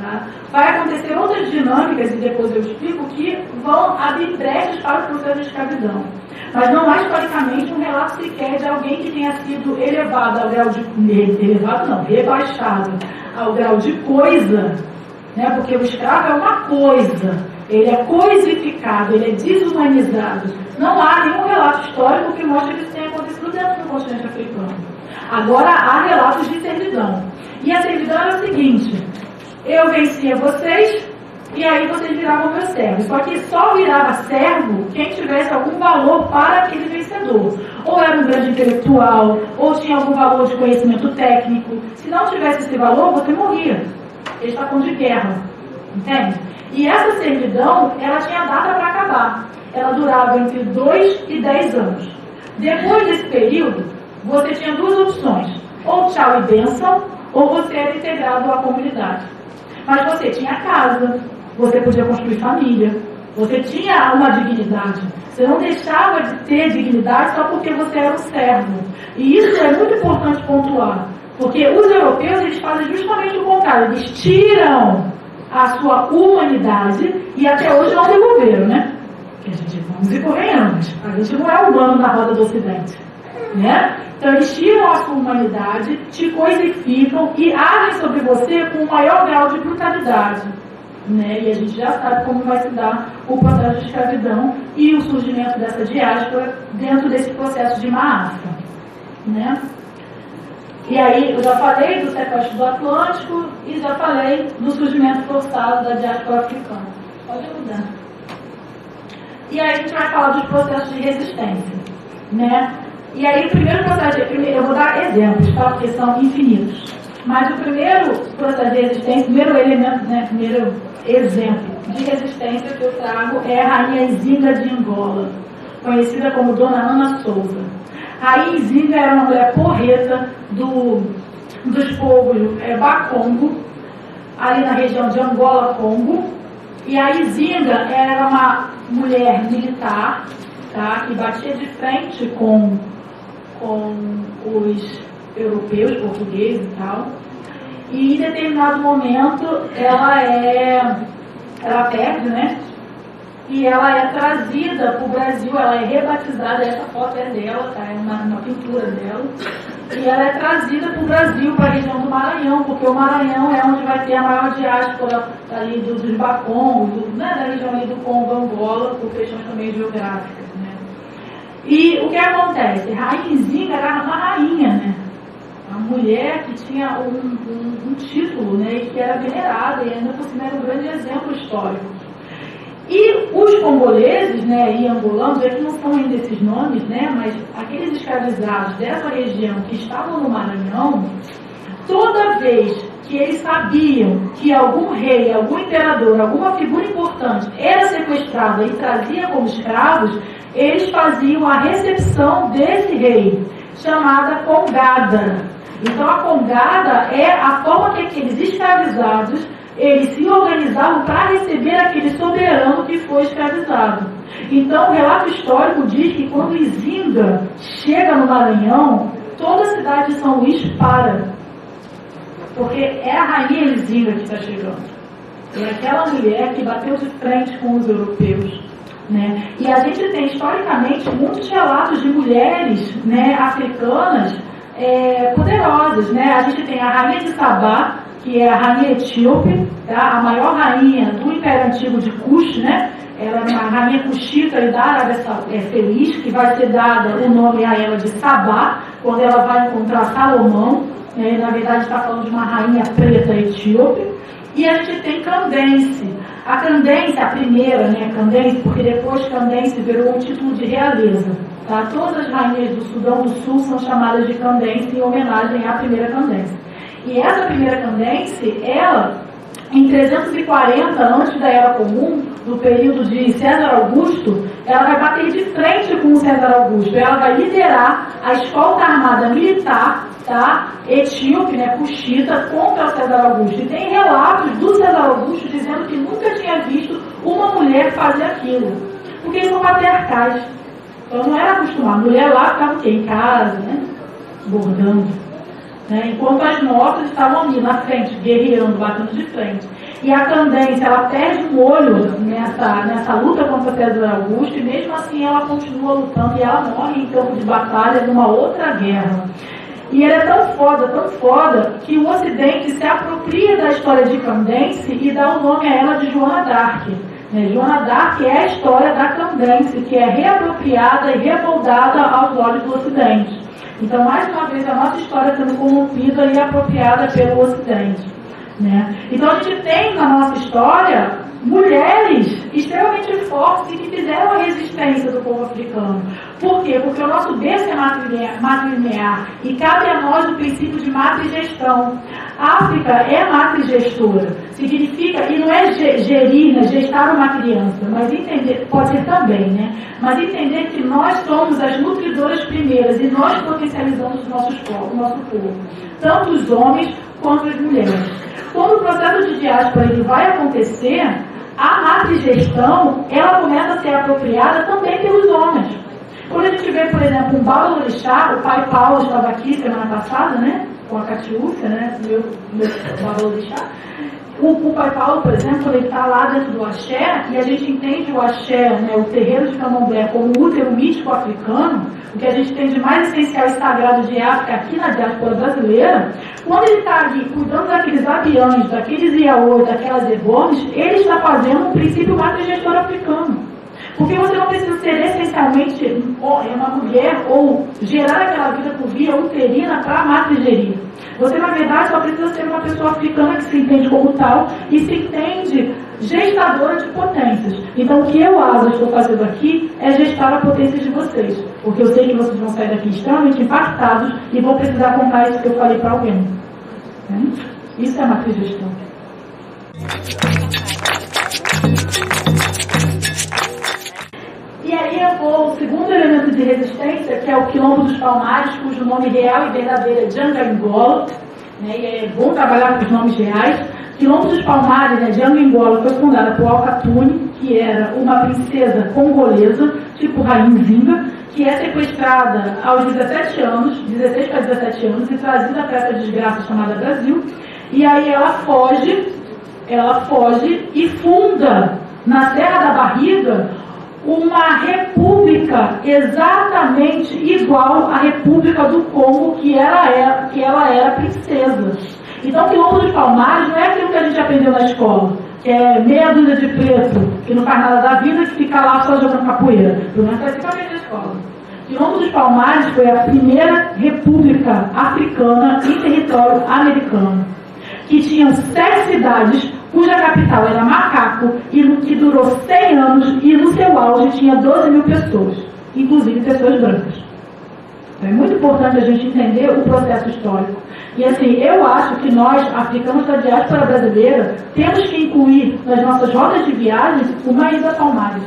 Tá? Vai acontecer outras dinâmicas, e depois eu explico, que vão abrir brechas para o processo de escravidão. Mas não há historicamente um relato sequer de alguém que tenha sido elevado ao grau de... Elevado não, rebaixado ao grau de coisa, né? Porque o escravo é uma coisa, ele é coisificado, ele é desumanizado. Não há nenhum relato histórico que mostre que isso tenha acontecido dentro do continente africano. Agora há relatos de servidão. E a servidão era o seguinte: eu vencia vocês e aí vocês viravam meus servos. Só que só virava servo quem tivesse algum valor para aquele vencedor. Ou era um grande intelectual, ou tinha algum valor de conhecimento técnico. Se não tivesse esse valor, você morria. Eles estavam de guerra. Entende? E essa servidão, ela tinha data para acabar. Ela durava entre 2 e 10 anos. Depois desse período, você tinha duas opções. Ou tchau e bênção, ou você era integrado à comunidade. Mas você tinha casa, você podia construir família, você tinha uma dignidade. Você não deixava de ter dignidade só porque você era um servo. E isso é muito importante pontuar. Porque os europeus, eles fazem justamente o contrário. Eles tiram a sua humanidade e até hoje não devolveram, né? Porque a gente, vamos e convenhamos, a gente não é humano na roda do Ocidente, né? Então eles tiram a sua humanidade, te coisificam e agem sobre você com o maior grau de brutalidade, né? E a gente já sabe como vai se dar o processo de escravidão e o surgimento dessa diáspora dentro desse processo de Maafra, né? E aí eu já falei do sequestro do Atlântico e já falei do surgimento forçado da diáspora africana. Pode mudar. E aí a gente vai falar dos processos de resistência, né? E aí o primeiro processo, eu vou dar exemplos, tá? Porque são infinitos. Mas o primeiro processo de resistência, o primeiro elemento, né? Primeiro exemplo de resistência que eu trago é a Rainha Nzinga de Angola, conhecida como Dona Ana Souza. A Rainha Nzinga era uma mulher porreta dos povos Bakongo, ali na região de Angola-Congo. E a Nzinga era uma mulher militar, tá, que batia de frente com os europeus, portugueses e tal. E em determinado momento ela perde, né? E ela é trazida para o Brasil, ela é rebatizada, essa foto é dela, tá? É uma pintura dela. E ela é trazida para o Brasil, para a região do Maranhão, porque o Maranhão é onde vai ter a maior diáspora ali dos Bacongos, né? Da região ali do Congo, Angola, por questões também geográficas, né? E o que acontece? Rainha Nzinga era uma rainha, né? Uma mulher que tinha um título, né? E que era venerada, e ainda por cima era um grande exemplo histórico. E os congoleses, né, e angolanos, aqui não são ainda esses nomes, né, mas aqueles escravizados dessa região que estavam no Maranhão, toda vez que eles sabiam que algum rei, algum imperador, alguma figura importante era sequestrada e trazia como escravos, eles faziam a recepção desse rei, chamada congada. Então a congada é a forma que aqueles escravizados eles se organizavam para receber aquele soberano que foi escravizado. Então, o relato histórico diz que quando Nzinga chega no Maranhão, toda a cidade de São Luís para. Porque é a rainha Nzinga que está chegando. É aquela mulher que bateu de frente com os europeus, né? E a gente tem, historicamente, muitos relatos de mulheres, né, africanas poderosas, né? A gente tem a rainha de Sabá, que é a rainha etíope, tá? A maior rainha do Império Antigo de Cush, né? Ela é uma rainha cuxita e da Arábia Feliz, que vai ser dada o nome a ela de Sabá, quando ela vai encontrar Salomão, né? Na verdade está falando de uma rainha preta etíope. E a gente tem Candace. A Candace, a primeira, né? Candace, porque depois Candace virou um título de realeza. Tá? Todas as rainhas do Sudão do Sul são chamadas de Candace em homenagem à primeira Candace. E essa primeira Candace, ela, em 340 antes da Era Comum, no período de César Augusto, ela vai bater de frente com o César Augusto. Ela vai liderar a escolta armada militar, tá, etíope, né, cuxita, contra o César Augusto. E tem relatos do César Augusto dizendo que nunca tinha visto uma mulher fazer aquilo, porque eles são patriarcais. Então não era acostumado. A mulher lá ficava o quê? Em casa, né, bordando. Né? Enquanto as nossas estavam ali na frente, guerreando, batendo de frente. E a Candace, ela perde um olho nessa luta contra César Augusto, e mesmo assim ela continua lutando, e ela morre em campo de batalha numa outra guerra. E ela é tão foda, que o Ocidente se apropria da história de Candace e dá o nome a ela de Joana d'Arc. Joana d'Arc é a história da Candace, que é reapropriada e remoldada aos olhos do Ocidente. Então, mais uma vez, a nossa história sendo corrompida e apropriada pelo Ocidente, né? Então, a gente tem na nossa história mulheres extremamente extremamente fortes e que fizeram a resistência do povo africano. Por quê? Porque o nosso berço é matrilinear e cabe a nós o princípio de matrigestão. A África é matrigestora, significa, e não é gerir, né, gestar uma criança, mas entender, pode ser também, né? Mas entender que nós somos as nutridoras primeiras e nós potencializamos o nosso povo, tanto os homens quanto as mulheres. Quando o processo de diáspora ele vai acontecer, a matrigestão, ela começa a ser apropriada também pelos homens. Quando a gente vê, por exemplo, um Babalorixá, o pai Paulo estava aqui semana passada, né? Com a Catiúcia, né? Meu Babalorixá. O pai Paulo, por exemplo, quando ele está lá dentro do axé, e a gente entende o axé, né, o terreiro de Candomblé, como o útero místico africano, o que a gente tem de mais essencial e sagrado de África aqui na diáspora brasileira, quando ele está ali cuidando daqueles abiães, daqueles iaôs, daquelas egomes, ele está fazendo um princípio matrigestor africano. Porque você não precisa ser essencialmente uma mulher ou gerar aquela vida por via uterina para matrigerir. Você, na verdade, só precisa ser uma pessoa africana que se entende como tal e se entende gestadora de potências. Então, o que eu, Asa, estou fazendo aqui é gestar a potência de vocês. Porque eu sei que vocês vão sair daqui extremamente impactados e vão precisar contar isso que eu falei para alguém. Isso é matrigestão. E aí eu vou, o segundo elemento de resistência, que é o Quilombo dos Palmares, cujo nome real e verdadeiro é Jangangola, né, e é bom trabalhar com os nomes reais. Quilombo dos Palmares, né, Jangangola, foi fundada por Alcatune, que era uma princesa congolesa, tipo Rainzinga, que é sequestrada aos 17 anos, 16 para 17 anos, e trazida para essa desgraça chamada Brasil. E aí ela foge e funda na Serra da Barriga uma república exatamente igual à República do Congo que ela era princesa. Então, o Quilombo dos Palmares não é aquilo que a gente aprendeu na escola, que é meia dúzia de preto, que não faz nada da vida, que fica lá só jogando capoeira. Pelo menos foi assim que eu aprendi na escola. O Quilombo dos Palmares foi a primeira república africana em território americano, que tinha 7 cidades, cuja capital era Macaco, e que durou 100 anos, e no seu auge tinha 12 mil pessoas, inclusive pessoas brancas. Então, é muito importante a gente entender o processo histórico. E assim, eu acho que nós, africanos da diáspora brasileira, temos que incluir nas nossas rotas de viagens uma ida a Palmares.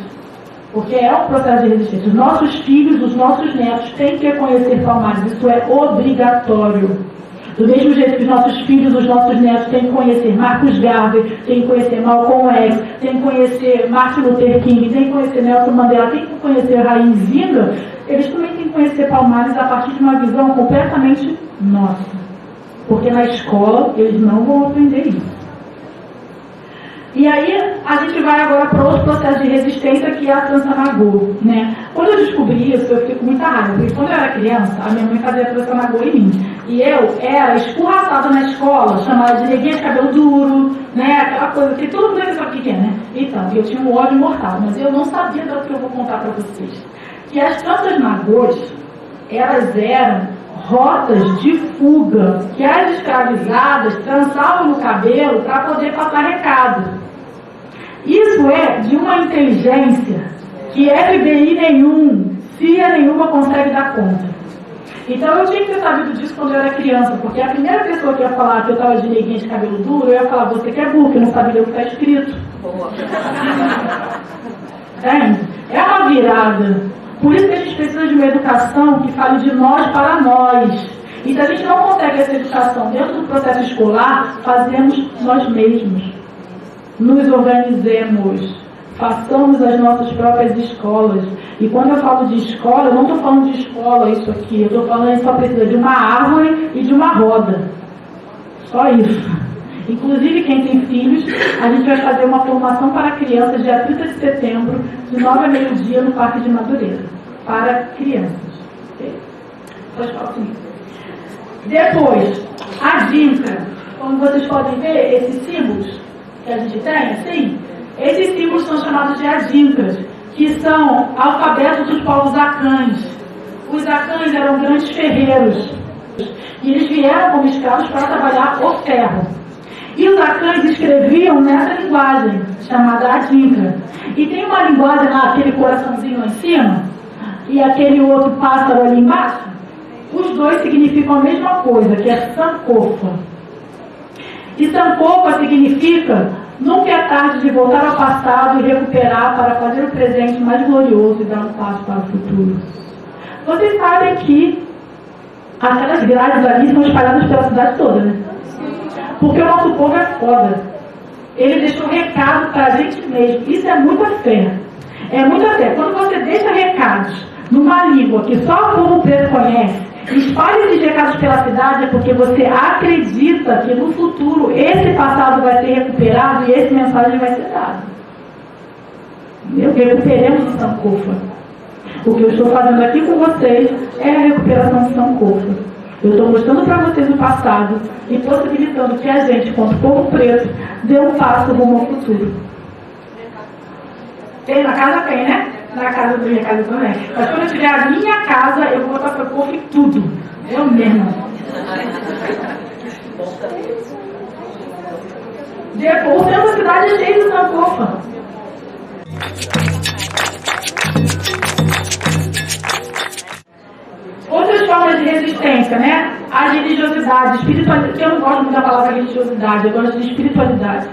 Porque é um processo de resistência. Os nossos filhos, os nossos netos têm que conhecer Palmares, isso é obrigatório. Do mesmo jeito que os nossos filhos, os nossos netos têm que conhecer Marcus Garvey, têm que conhecer Malcolm X, têm que conhecer Martin Luther King, têm que conhecer Nelson Mandela, têm que conhecer Rainzinga, eles também têm que conhecer Palmares a partir de uma visão completamente nossa. Porque na escola eles não vão aprender isso. E aí a gente vai agora para outro processo de resistência, que é a trança nagô, né? Quando eu descobri isso, eu fiquei com muita raiva, porque quando eu era criança, a minha mãe fazia trança nagô em mim. E eu era escorraçada na escola, chamada de neguinha de cabelo duro, né? Aquela coisa que todo mundo sabe o que é, né? Então, eu tinha um ódio mortal, mas eu não sabia do que eu vou contar para vocês. Que as tranças nagôs, elas eram rotas de fuga que as escravizadas trançavam no cabelo para poder passar recado. Isso é de uma inteligência que FBI nenhum, CIA nenhuma consegue dar conta. Então eu tinha que ter sabido disso quando eu era criança, porque a primeira pessoa que ia falar que eu estava de neguinha de cabelo duro, eu ia falar, você que é burro, que não sabe ler o que está escrito. É uma virada. Por isso que a gente precisa de uma educação que fale de nós para nós. E se a gente não consegue essa educação dentro do processo escolar, fazemos nós mesmos. Nos organizemos, façamos as nossas próprias escolas. E quando eu falo de escola, eu não estou falando de escola isso aqui, eu estou falando que só precisa de uma árvore e de uma roda. Só isso. Inclusive, quem tem filhos, a gente vai fazer uma formação para crianças dia 30 de setembro, de 9 a meio-dia, no Parque de Madureira. Para crianças. Pode falar comigo. Depois, a dinka. Como vocês podem ver, esses símbolos que a gente tem, assim, esses símbolos são chamados de adinkas, que são alfabetos dos povos acães. Os acães eram grandes ferreiros, e eles vieram como escravos para trabalhar o ferro. E os acães escreviam nessa linguagem, chamada Adinka. E tem uma linguagem lá, aquele coraçãozinho lá em cima, e aquele outro pássaro ali embaixo. Os dois significam a mesma coisa, que é Sankofa. E Sankofa significa: nunca é tarde de voltar ao passado e recuperar para fazer o presente mais glorioso e dar um passo para o futuro. Vocês sabem que aquelas grades ali são espalhadas pela cidade toda, né? Porque o nosso povo é foda. Ele deixou um recado para a gente mesmo. Isso é muita fé. É muita fé. Quando você deixa recados numa língua que só o povo preto conhece, espalhe esses recados pela cidade, é porque você acredita que no futuro esse passado vai ser recuperado e essa mensagem vai ser dada. Recuperemos o Sankofa. O que eu estou fazendo aqui com vocês é a recuperação do Sankofa. Eu estou mostrando para vocês o passado e possibilitando que a gente, quanto povo preto, dê um passo rumo ao futuro. Tem na casa? Tem, né? Na casa da minha casa também. Mas quando eu tiver a minha casa, eu vou botar Sankofa em tudo. Eu mesmo. Depois, o centro da cidade é cheio de Sankofa. Outras formas de resistência, né? A religiosidade, espiritualidade. Eu não gosto muito da palavra religiosidade, eu gosto de espiritualidade.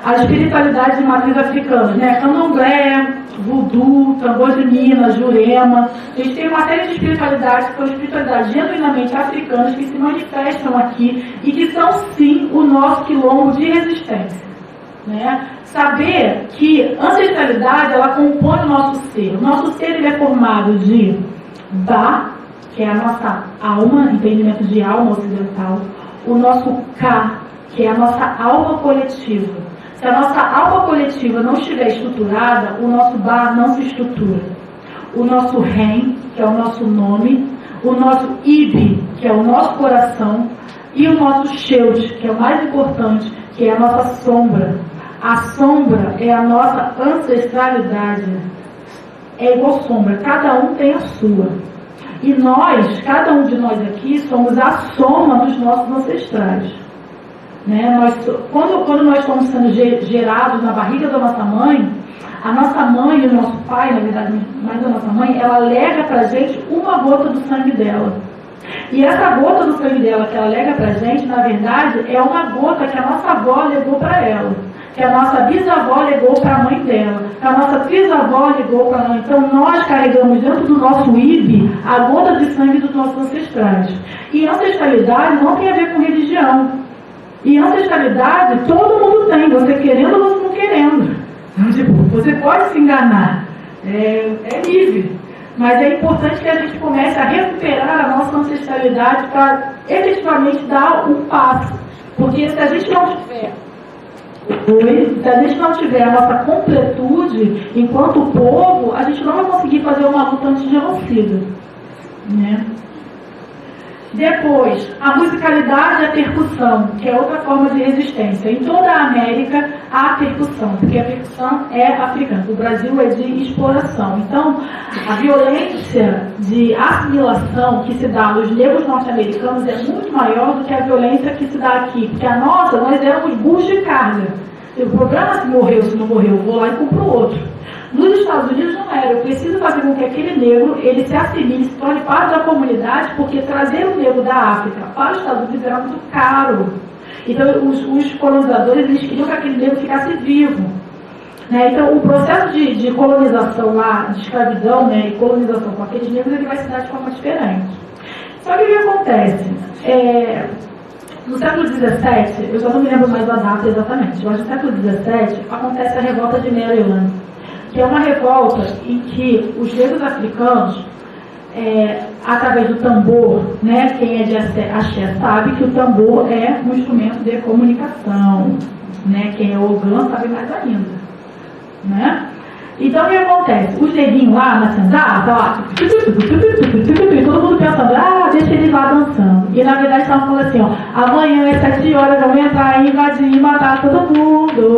A espiritualidade de matriz africana, né? Candomblé, voodoo, tambor de Minas, Jurema. A gente tem uma série de espiritualidades que são espiritualidades genuinamente africanas que se manifestam aqui e que são, sim, o nosso quilombo de resistência. Né? Saber que a ancestralidade, ela compõe o nosso ser. O nosso ser, ele é formado de Ba, que é a nossa alma, entendimento de alma ocidental. O nosso Ka, que é a nossa alma coletiva. Se a nossa alma coletiva não estiver estruturada, o nosso Ba não se estrutura. O nosso Ren, que é o nosso nome, o nosso Ibi, que é o nosso coração, e o nosso Sheut, que é o mais importante, que é a nossa sombra. A sombra é a nossa ancestralidade. É igual sombra, cada um tem a sua. E nós, cada um de nós aqui, somos a soma dos nossos ancestrais. Né? Quando nós estamos sendo gerados na barriga da nossa mãe, a nossa mãe e o nosso pai, na verdade, mais a nossa mãe, ela lega pra gente uma gota do sangue dela. E essa gota do sangue dela que ela lega pra gente, na verdade, é uma gota que a nossa avó legou para ela, que a nossa bisavó legou para a mãe dela, que a nossa trisavó legou para a mãe. Então nós carregamos dentro do nosso IB a gota de sangue dos nossos ancestrais. E ancestralidade não tem a ver com religião. E ancestralidade todo mundo tem, você querendo ou você não querendo. Tipo, você pode se enganar, é livre. Mas é importante que a gente comece a recuperar a nossa ancestralidade para efetivamente dar um passo. Porque se a gente não tiver a nossa completude enquanto povo, a gente não vai conseguir fazer uma luta anti-genocida. Né? Depois, a musicalidade e a percussão, que é outra forma de resistência. Em toda a América há percussão, porque a percussão é africana. O Brasil é de exploração. Então, a violência de assimilação que se dá nos negros norte-americanos é muito maior do que a violência que se dá aqui. Porque a nossa, nós éramos burros de carga. O problema é se morreu, se não morreu, eu vou lá e compro outro. Nos Estados Unidos não era. Eu preciso fazer com que aquele negro ele se assimile, se torne parte da comunidade, porque trazer o negro da África para os Estados Unidos era muito caro. Então os colonizadores eles queriam que aquele negro ficasse vivo. Né? Então o processo de colonização lá, de escravidão, né, e colonização com aqueles negros, ele vai se dar de forma diferente. Só que o que acontece? No século XVII, eu só não me lembro mais da data exatamente, mas no século XVII acontece a revolta de Maryland, que é uma revolta em que os negros africanos, através do tambor, né, quem é de axé sabe que o tambor é um instrumento de comunicação, né, quem é ogã sabe mais ainda, né? Então o que acontece? Os neguinhos lá na senzala, lá, todo mundo pensando, deixa eles lá dançando. E na verdade estavam falando assim, amanhã às 7 horas vão entrar, invadir e matar todo mundo.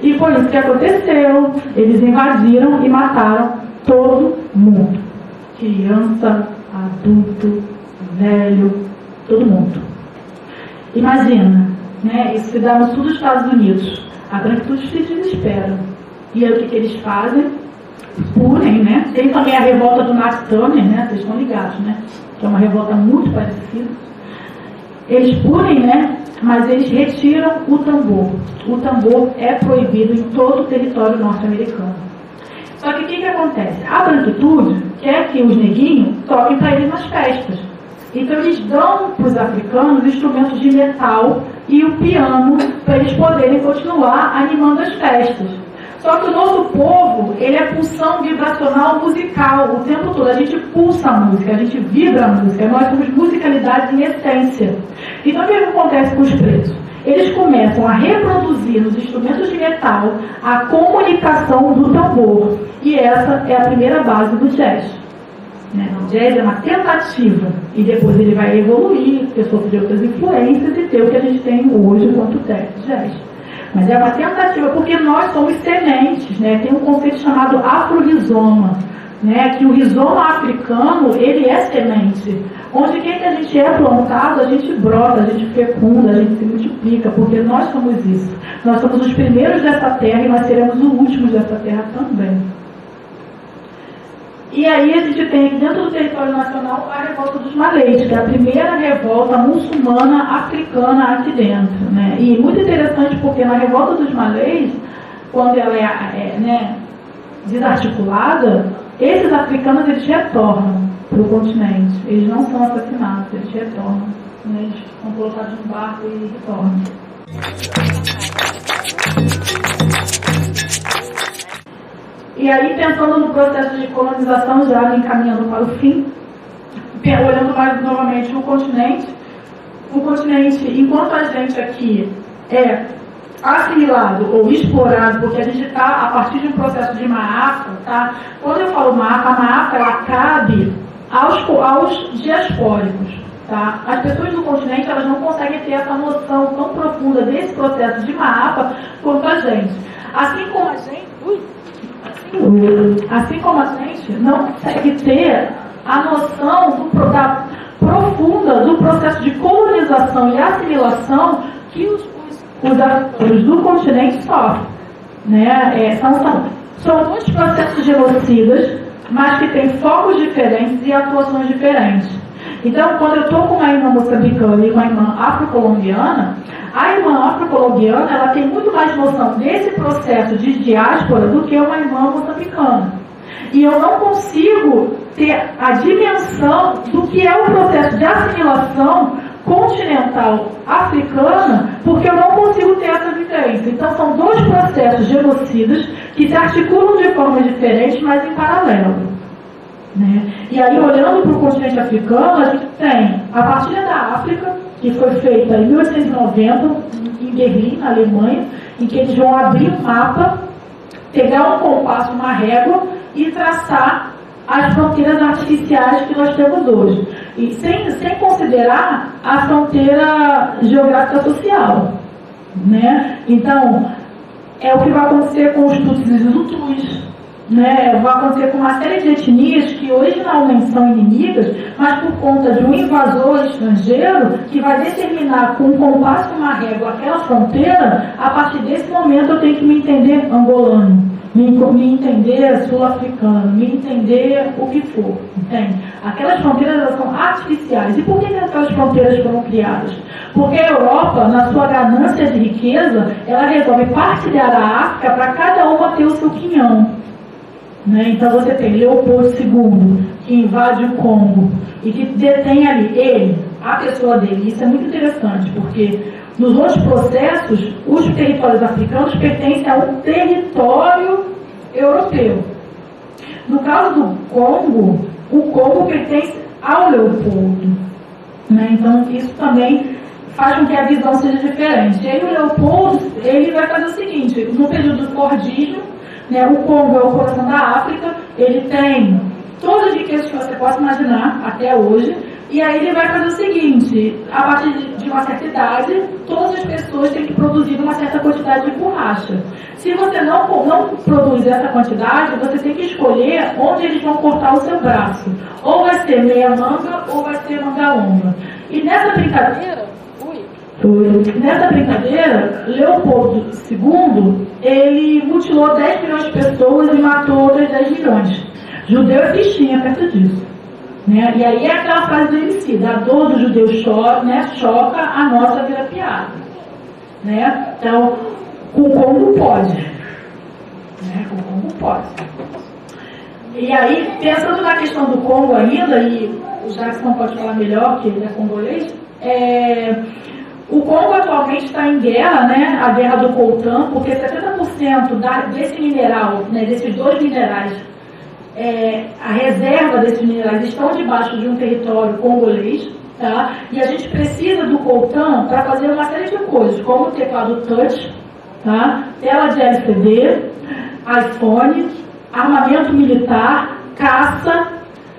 E foi isso que aconteceu. Eles invadiram e mataram todo mundo. Criança, adulto, velho, todo mundo. Imagina, né? Isso se dá no sul dos Estados Unidos. A branquitude se desespera. E aí o que eles fazem? Punem, né? Tem também a revolta do Nat Turner, né? Vocês estão ligados, né? Que é uma revolta muito parecida. Eles punem, né? Mas eles retiram o tambor. O tambor é proibido em todo o território norte-americano. Só que o que acontece? A branquitude quer que os neguinhos toquem para eles nas festas. Então eles dão para os africanos instrumentos de metal e o piano para eles poderem continuar animando as festas. Só que o nosso povo, ele é pulsão vibracional musical o tempo todo. A gente pulsa a música, a gente vibra a música, nós somos musicalidade em essência. Então o que acontece com os pretos? Eles começam a reproduzir nos instrumentos de metal a comunicação do tambor. E essa é a primeira base do jazz. O jazz é uma tentativa, e depois ele vai evoluir, porque sofreu outras influências e ter o que a gente tem hoje quanto jazz. Mas é uma tentativa, porque nós somos sementes, né? Tem um conceito chamado afrorizoma, né? Que o rizoma africano, ele é semente. Onde quem que a gente é plantado, a gente brota, a gente fecunda, a gente se multiplica, porque nós somos isso. Nós somos os primeiros dessa terra e nós seremos os últimos dessa terra também. E aí a gente tem aqui dentro do território nacional a revolta dos Malês, que é a primeira revolta muçulmana africana aqui dentro, né? E muito interessante porque na revolta dos Malês, quando ela é desarticulada, esses africanos eles retornam para o continente. Eles não são assassinados, eles retornam, né? Eles são colocados no barco e retornam. E aí, pensando no processo de colonização, já me encaminhando para o fim, olhando mais novamente o continente, enquanto a gente aqui é assimilado ou explorado, porque a gente está a partir de um processo de Maafa, tá? Quando eu falo Maafa, a Maafa ela cabe aos diaspóricos, tá? As pessoas do continente elas não conseguem ter essa noção tão profunda desse processo de Maafa quanto a gente. Assim como a gente não consegue ter a noção profunda do processo de colonização e assimilação que os africanos do continente sofrem. Né? São dois processos genocidas, mas que têm focos diferentes e atuações diferentes. Então, quando eu estou com uma irmã moçambicana e uma irmã afro-colombiana, a irmã afro-colombiana ela tem muito mais noção desse processo de diáspora do que uma irmã moçambicana. E eu não consigo ter a dimensão do que é o processo de assimilação continental africana, porque eu não consigo ter essa vivência. Então, são dois processos genocidas que se articulam de forma diferente, mas em paralelo. Né? E aí, olhando para o continente africano, a gente tem a partilha da África, que foi feita em 1890, em Berlim, na Alemanha, em que eles vão abrir um mapa, pegar um compasso, uma régua e traçar as fronteiras artificiais que nós temos hoje. E sem considerar a fronteira geográfica social. Né? Então, é o que vai acontecer com os Tutsis e os Hutus. Né, vai acontecer com uma série de etnias que originalmente são inimigas, mas por conta de um invasor estrangeiro que vai determinar com um compasso e uma régua aquela fronteira, a partir desse momento eu tenho que me entender angolano, me entender sul-africano, me entender o que for, entende? Aquelas fronteiras elas são artificiais. E por que aquelas fronteiras foram criadas? Porque a Europa, na sua ganância de riqueza, ela resolve partilhar a África para cada uma ter o seu quinhão. Né? Então você tem Leopoldo II, que invade o Congo e que detém ali a pessoa dele. Isso é muito interessante, porque nos outros processos, os territórios africanos pertencem a um território europeu. No caso do Congo, o Congo pertence ao Leopoldo. Né? Então isso também faz com que a visão seja diferente. E aí o Leopoldo ele vai fazer o seguinte, no período do Fordismo, né, o Congo é o coração da África, ele tem todas as riquezas que você possa imaginar até hoje, e aí ele vai fazer o seguinte, a partir de uma certa idade, todas as pessoas têm que produzir uma certa quantidade de borracha. Se você não produz essa quantidade, você tem que escolher onde eles vão cortar o seu braço. Ou vai ser meia manga, ou vai ser manga longa. E nessa brincadeira, Nessa brincadeira, Leopoldo II, ele mutilou 10 milhões de pessoas e matou outras 10 milhões. Judeu é fichinha perto disso. Né? E aí é aquela frase do MC, a dor do judeu choca, a nossa vira piada. Né? Então, com o Congo pode. Né? Com o Congo pode. E aí, pensando na questão do Congo ainda, e o Jackson pode falar melhor, que ele é congolês, o Congo atualmente está em guerra, né? A guerra do coltan, porque 70% desse mineral, né, desses dois minerais, a reserva desses minerais estão debaixo de um território congolês, tá? E a gente precisa do coltan para fazer uma série de coisas, como teclado touch, tá? Tela de LCD, iPhone, armamento militar, caça.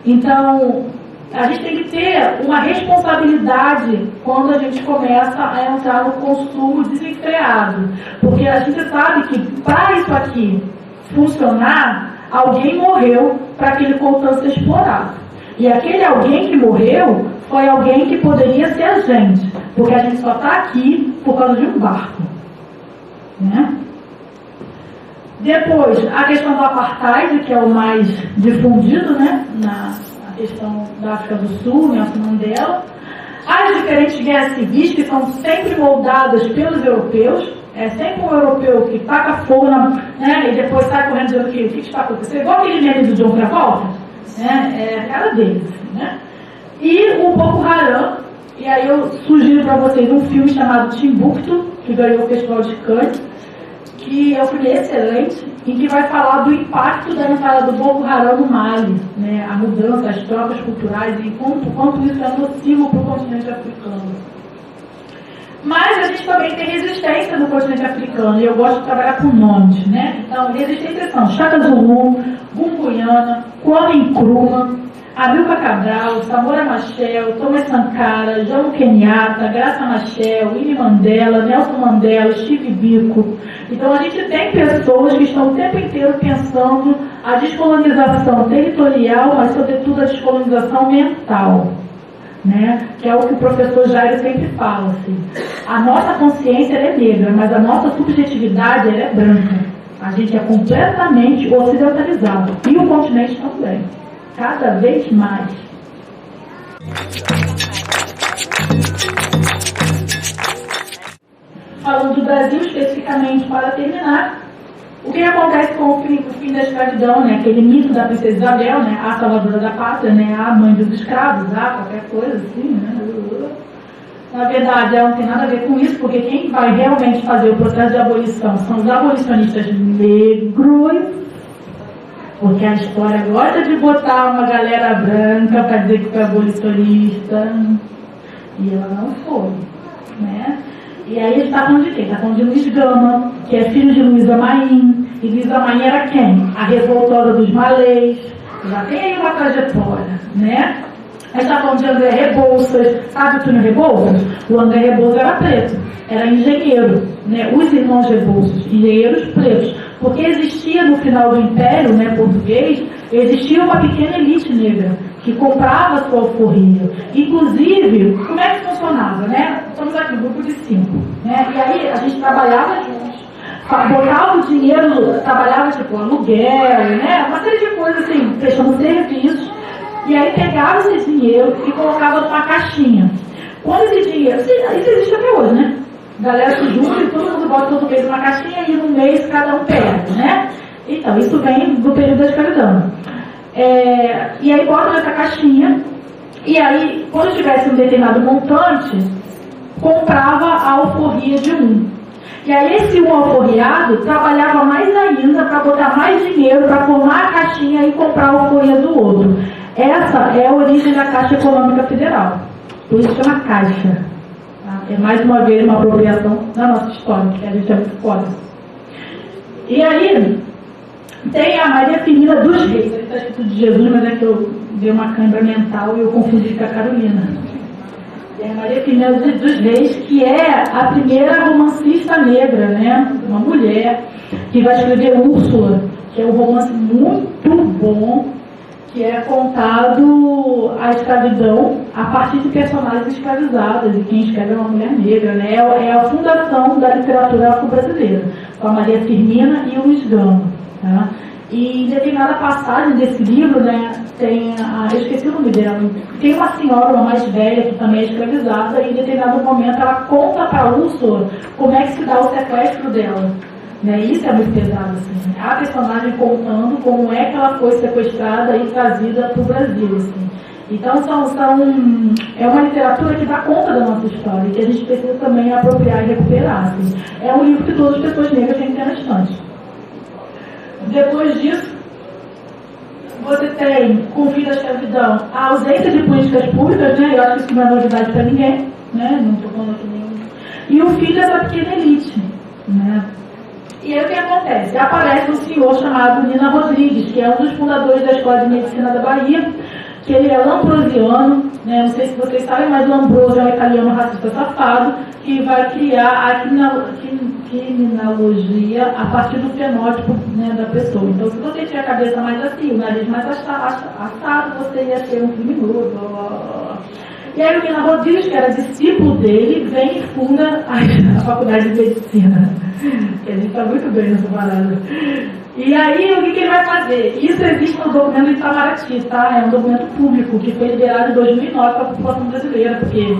Então, a gente tem que ter uma responsabilidade quando a gente começa a entrar no consumo desenfreado. Porque a gente sabe que para isso aqui funcionar, alguém morreu para aquele coltan ser explorado. E aquele alguém que morreu foi alguém que poderia ser a gente. Porque a gente só está aqui por causa de um barco. Né? Depois, a questão do apartheid, que é o mais difundido, né, na questão da África do Sul, Nelson Mandela. As diferentes guerras civis, que são sempre moldadas pelos europeus. É sempre um europeu que taca fogo, né, e depois sai correndo dizendo que o que está acontecendo. Igual aquele meme do John Travolta, né, é a cara deles. Né? E o Boko Haram, e aí eu sugiro para vocês um filme chamado Timbuktu, que ganhou o Festival de Cannes, que é um filme excelente, e que vai falar do impacto da entrada do Boko Haram no Mali, né, a mudança, as trocas culturais e quanto isso é nocivo para o continente africano. Mas a gente também tem resistência no continente africano, e eu gosto de trabalhar com nomes, né? Então, resistência são Chaka Zulu, Gunguiana, Kwame Nkrumah, Amilcar Cabral, Samora Machel, Thomas Sankara, Jomo Kenyatta, Graça Machel, Winnie Mandela, Nelson Mandela, Steve Biko. Então a gente tem pessoas que estão o tempo inteiro pensando a descolonização territorial, mas sobretudo a descolonização mental. Né? Que é o que o professor Jair sempre fala. Assim. A nossa consciência é negra, mas a nossa subjetividade é branca. A gente é completamente ocidentalizado. E o continente também. Cada vez mais. Falando do Brasil especificamente, para terminar, o que acontece com o fim da escravidão, né? Aquele mito da princesa Isabel, né? A salvadora da pátria, né? A mãe dos escravos, qualquer coisa assim, né? Na verdade, ela não tem nada a ver com isso, porque quem vai realmente fazer o processo de abolição são os abolicionistas negros, porque a história gosta de botar uma galera branca para dizer que foi abolicionista, e ela não foi, né? E aí está falando de quem? Está falando de Luiz Gama, que é filho de Luísa Maim. E Luísa Maim era quem? A revoltora dos malês. Já tem aí uma trajetória, né? A gente está falando de André Rebouças. Sabe o Túlio Rebouças? O André Rebouças era preto. Era engenheiro, né? Os irmãos Rebouças, engenheiros pretos. Porque existia no final do Império, né, português, existia uma pequena elite negra que comprava sua alforria. Inclusive, como é que funcionava, né? Estamos aqui, um grupo de 5, né? E aí a gente trabalhava juntos, botava o dinheiro, trabalhava tipo aluguel, né? Uma série de coisas assim, fechando serviços, e aí pegava esse dinheiro e colocava numa caixinha. Quando esse dinheiro, isso existe até hoje, né? A galera se junta e todo mundo bota todo mês numa caixinha e no mês cada um perde, né? Então, isso vem do período da escravidão. E aí bota nessa caixinha, e aí, quando tivesse um determinado montante, comprava a alforria de um. E aí esse um alforriado trabalhava mais ainda para botar mais dinheiro para formar a caixinha e comprar a alforria do outro. Essa é a origem da Caixa Econômica Federal. Por isso chama Caixa. Tá? É mais uma vez uma apropriação da nossa história, que a gente é muito foda. E aí, tem a Maria Firmina dos Reis. Ele está escrito de Jesus, mas é que eu dei uma câimbra mental e eu confundi com a Carolina. Tem a Maria Firmina dos Reis, que é a primeira romancista negra, né? Uma mulher que vai escrever Úrsula, que é um romance muito bom, que é contado a escravidão a partir de personagens escravizadas, e quem escreve é uma mulher negra, né? É a fundação da literatura afro-brasileira, com a Maria Firmina e o Luiz Gama. Tá? E em determinada passagem desse livro, né, eu esqueci o nome dela, tem uma senhora, uma mais velha, que também é escravizada, e em determinado momento ela conta para Úrsula como é que se dá o sequestro dela. Né? Isso é muito pesado, assim. A personagem contando como é que ela foi sequestrada e trazida para o Brasil. Assim. Então, é uma literatura que dá conta da nossa história, que a gente precisa também apropriar e recuperar. Assim. É um livro que todas as pessoas negras têm que ter na estante. Depois disso, você tem, com o fim da escravidão, a ausência de políticas públicas, né? Eu acho que isso não é novidade para ninguém, né? Não estou falando aqui nenhum. E o fim dessa pequena elite, né? E aí o que acontece? Aparece um senhor chamado Nina Rodrigues, que é um dos fundadores da Escola de Medicina da Bahia, que ele é lambrosiano, né? Não sei se vocês sabem, mas Lambrosio é um italiano racista safado, que vai criar a criminologia a partir do fenótipo, né, da pessoa. Então, se você tinha a cabeça mais assim, o nariz mais assado, você ia ser um criminoso. E aí o Nina Rodrigues, que era discípulo dele, vem e funda a Faculdade de Medicina. Que a gente está muito bem nessa parada. E aí, o que ele vai fazer? Isso existe no documento do Itamaraty, tá? É um documento público que foi liberado em 2009 para a população brasileira, porque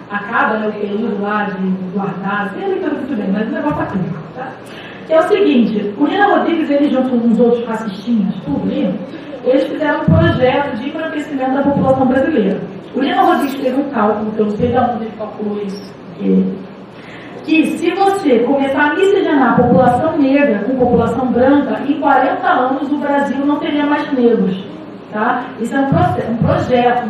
acaba, né, o período lá de guardar, sei lá, muito bem, mas o negócio é público, tá? É o seguinte, o Nina Rodrigues, ele junto com uns outros racistinhas, tudo ali, eles fizeram um projeto de embranquecimento da população brasileira. O Nina Rodrigues fez um cálculo, que eu não sei de onde ele calculou isso, que se você começar a miscigenar a população negra com população branca, em 40 anos o Brasil não teria mais negros. Tá? Isso é um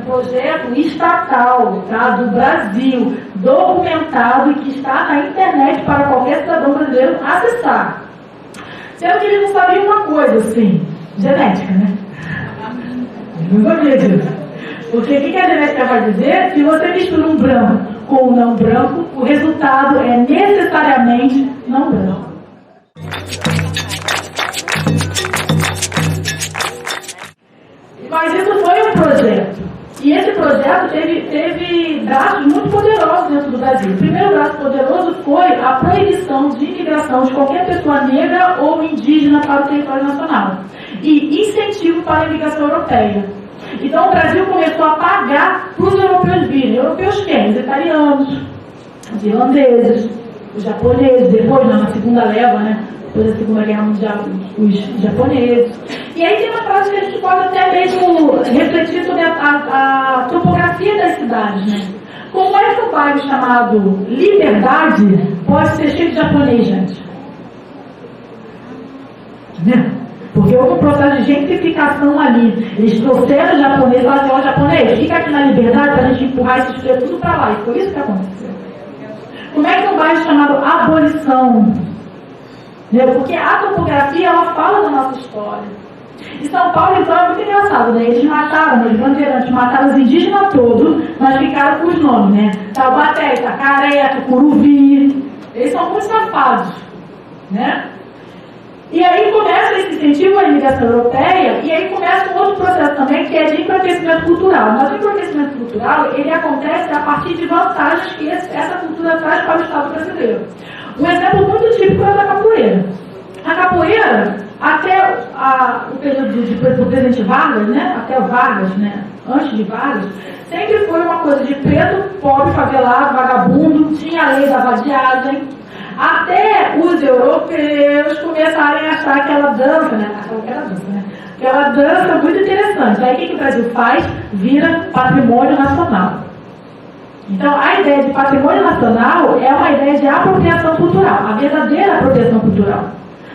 projeto estatal, tá? Do Brasil, documentado e que está na internet para qualquer cidadão brasileiro acessar. Sendo que eles não sabiam uma coisa, assim, genética, né? Não sabia disso. Porque o que a genética vai dizer? Se você mistura um branco com um não branco, o resultado é necessariamente não branco. Mas isso foi um projeto. E esse projeto teve braços muito poderosos dentro do Brasil. O primeiro braço poderoso foi a proibição de imigração de qualquer pessoa negra ou indígena para o território nacional. E incentivo para a imigração europeia. Então o Brasil começou a pagar para os europeus virem. Europeus quem? Os italianos, os irlandeses, os japoneses, depois na segunda leva, né? Depois da Segunda Guerra Mundial, os japoneses. E aí tem uma frase que a gente pode até mesmo refletir sobre a topografia das cidades, né? Como é que um bairro chamado Liberdade pode ser cheio de japonês, gente? Né? Porque houve um processo de gentrificação ali. Eles trouxeram os japoneses e falaram assim, ó, japonês, fica aqui na Liberdade para a gente empurrar esses pretos tudo para lá. E foi isso que aconteceu. Como é que um bairro chamado Abolição? Porque a topografia, ela fala da nossa história. E São Paulo, então, é muito engraçado, né? Eles mataram, os bandeirantes mataram os indígenas todos, mas ficaram com os nomes, né? Taubaté, Itacaré, Tucuruvi. Eles são muito safados, né? E aí começa esse incentivo à imigração europeia, e aí começa um outro processo também, que é de embranquecimento cultural. Mas o embranquecimento cultural, ele acontece a partir de vantagens que essa cultura traz para o Estado brasileiro. Um exemplo muito típico é da capoeira. A capoeira, até o período do presidente Vargas, né? Até Vargas, né? Antes de Vargas, sempre foi uma coisa de preto, pobre, favelado, vagabundo, tinha a lei da vadiagem. Até os europeus começarem a achar aquela dança, né? Aquela dança muito interessante. Aí o que o Brasil faz? Vira patrimônio nacional. Então, a ideia de patrimônio nacional é uma ideia de apropriação cultural, a verdadeira apropriação cultural.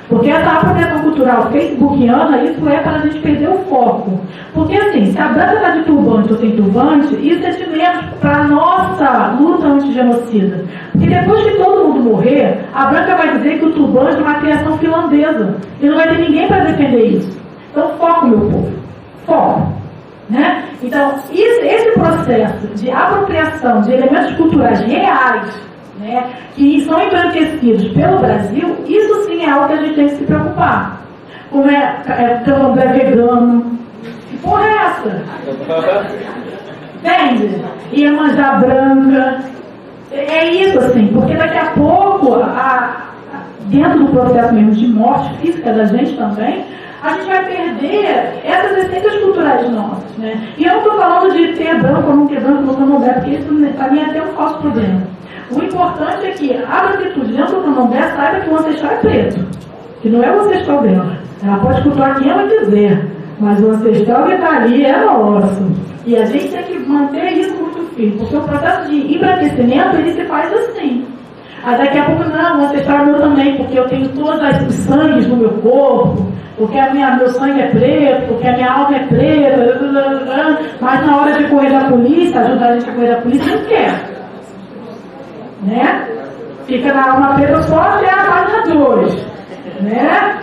Porque essa apropriação cultural facebookiana, isso é para a gente perder o foco. Porque assim, se a branca está de turbante ou sem turbante, isso é de menos para a nossa luta anti-genocida. Porque depois que todo mundo morrer, a branca vai dizer que o turbante é uma criação finlandesa. E não vai ter ninguém para defender isso. Então, foco, meu povo. Foco. Né? Então, esse processo de apropriação de elementos culturais reais, né, que são embranquecidos pelo Brasil, isso sim é algo que a gente tem que se preocupar. Como candomblé vegano, porra é essa? Entende? Iemanjá branca. É isso, assim, porque daqui a pouco, dentro do processo mesmo de morte física da gente também, a gente vai perder essas essências culturais nossas, né? E eu não estou falando de ter branco ou não ter branco no candomblé, porque isso para mim é até um falso problema. O importante é que a branquitude dentro do candomblé saiba que o ancestral é preto, que não é o ancestral dela. Ela pode cultuar quem ela quiser, mas o ancestral que está ali é nosso. E a gente tem que manter isso muito firme, porque o processo de embranquecimento, ele se faz assim. Aí daqui a pouco, não, o ancestral é meu também, porque eu tenho todos os sangues no meu corpo, porque meu sangue é preto, porque a minha alma é preta, mas na hora de correr da polícia, ajudar a gente a correr da polícia, não quer. Né? Fica na alma preta só até a página 2. Né?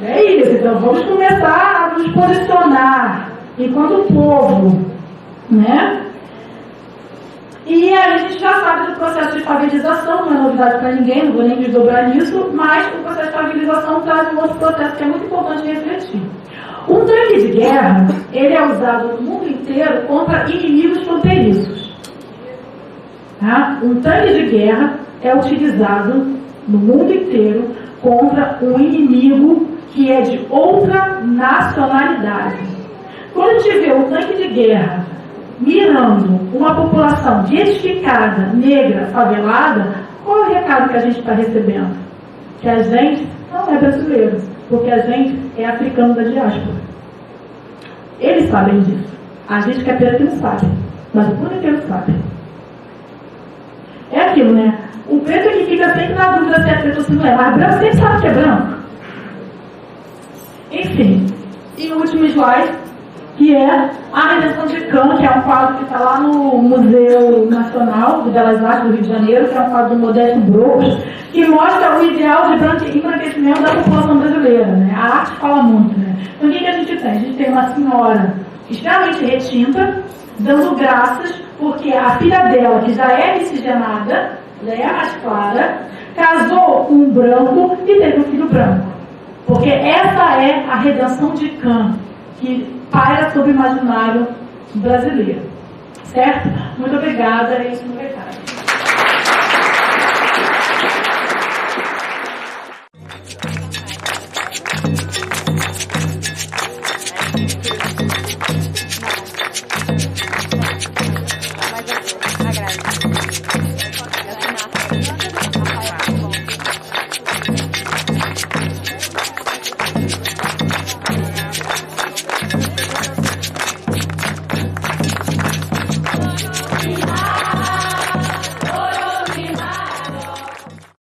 É isso, então vamos começar a nos posicionar enquanto povo, né? E aí a gente já sabe do processo de favelização, não é novidade para ninguém, não vou nem desdobrar nisso, mas o processo de favelização traz um outro processo que é muito importante refletir. Um tanque de guerra, ele é usado no mundo inteiro contra inimigos fronteiriços. Tá? Um tanque de guerra é utilizado no mundo inteiro contra um inimigo que é de outra nacionalidade. Quando a gente vê um tanque de guerra mirando uma população edificada, negra, favelada, qual é o recado que a gente está recebendo? Que a gente não é brasileiro, porque a gente é africano da diáspora. Eles sabem disso. A gente que é preto não sabe, mas o mundo inteiro sabe. É aquilo, né? O preto é que fica sempre na dúvida se é preto ou se não é, mas o branco sempre sabe que é branco. Enfim, e o último slide, que é a Redenção de Cã, que é um quadro que está lá no Museu Nacional de Belas Artes do Rio de Janeiro, que é um quadro do Modesto Brocos, que mostra o ideal de embranquecimento da população brasileira, né? A arte fala muito, né? Então o que a gente tem? A gente tem uma senhora extremamente retinta, dando graças, porque a filha dela, que já é miscigenada, já é mais clara, casou com um branco e teve um filho branco. Porque essa é a redenção de Cã, que paira sobre o imaginário brasileiro. Certo? Muito obrigada. É isso.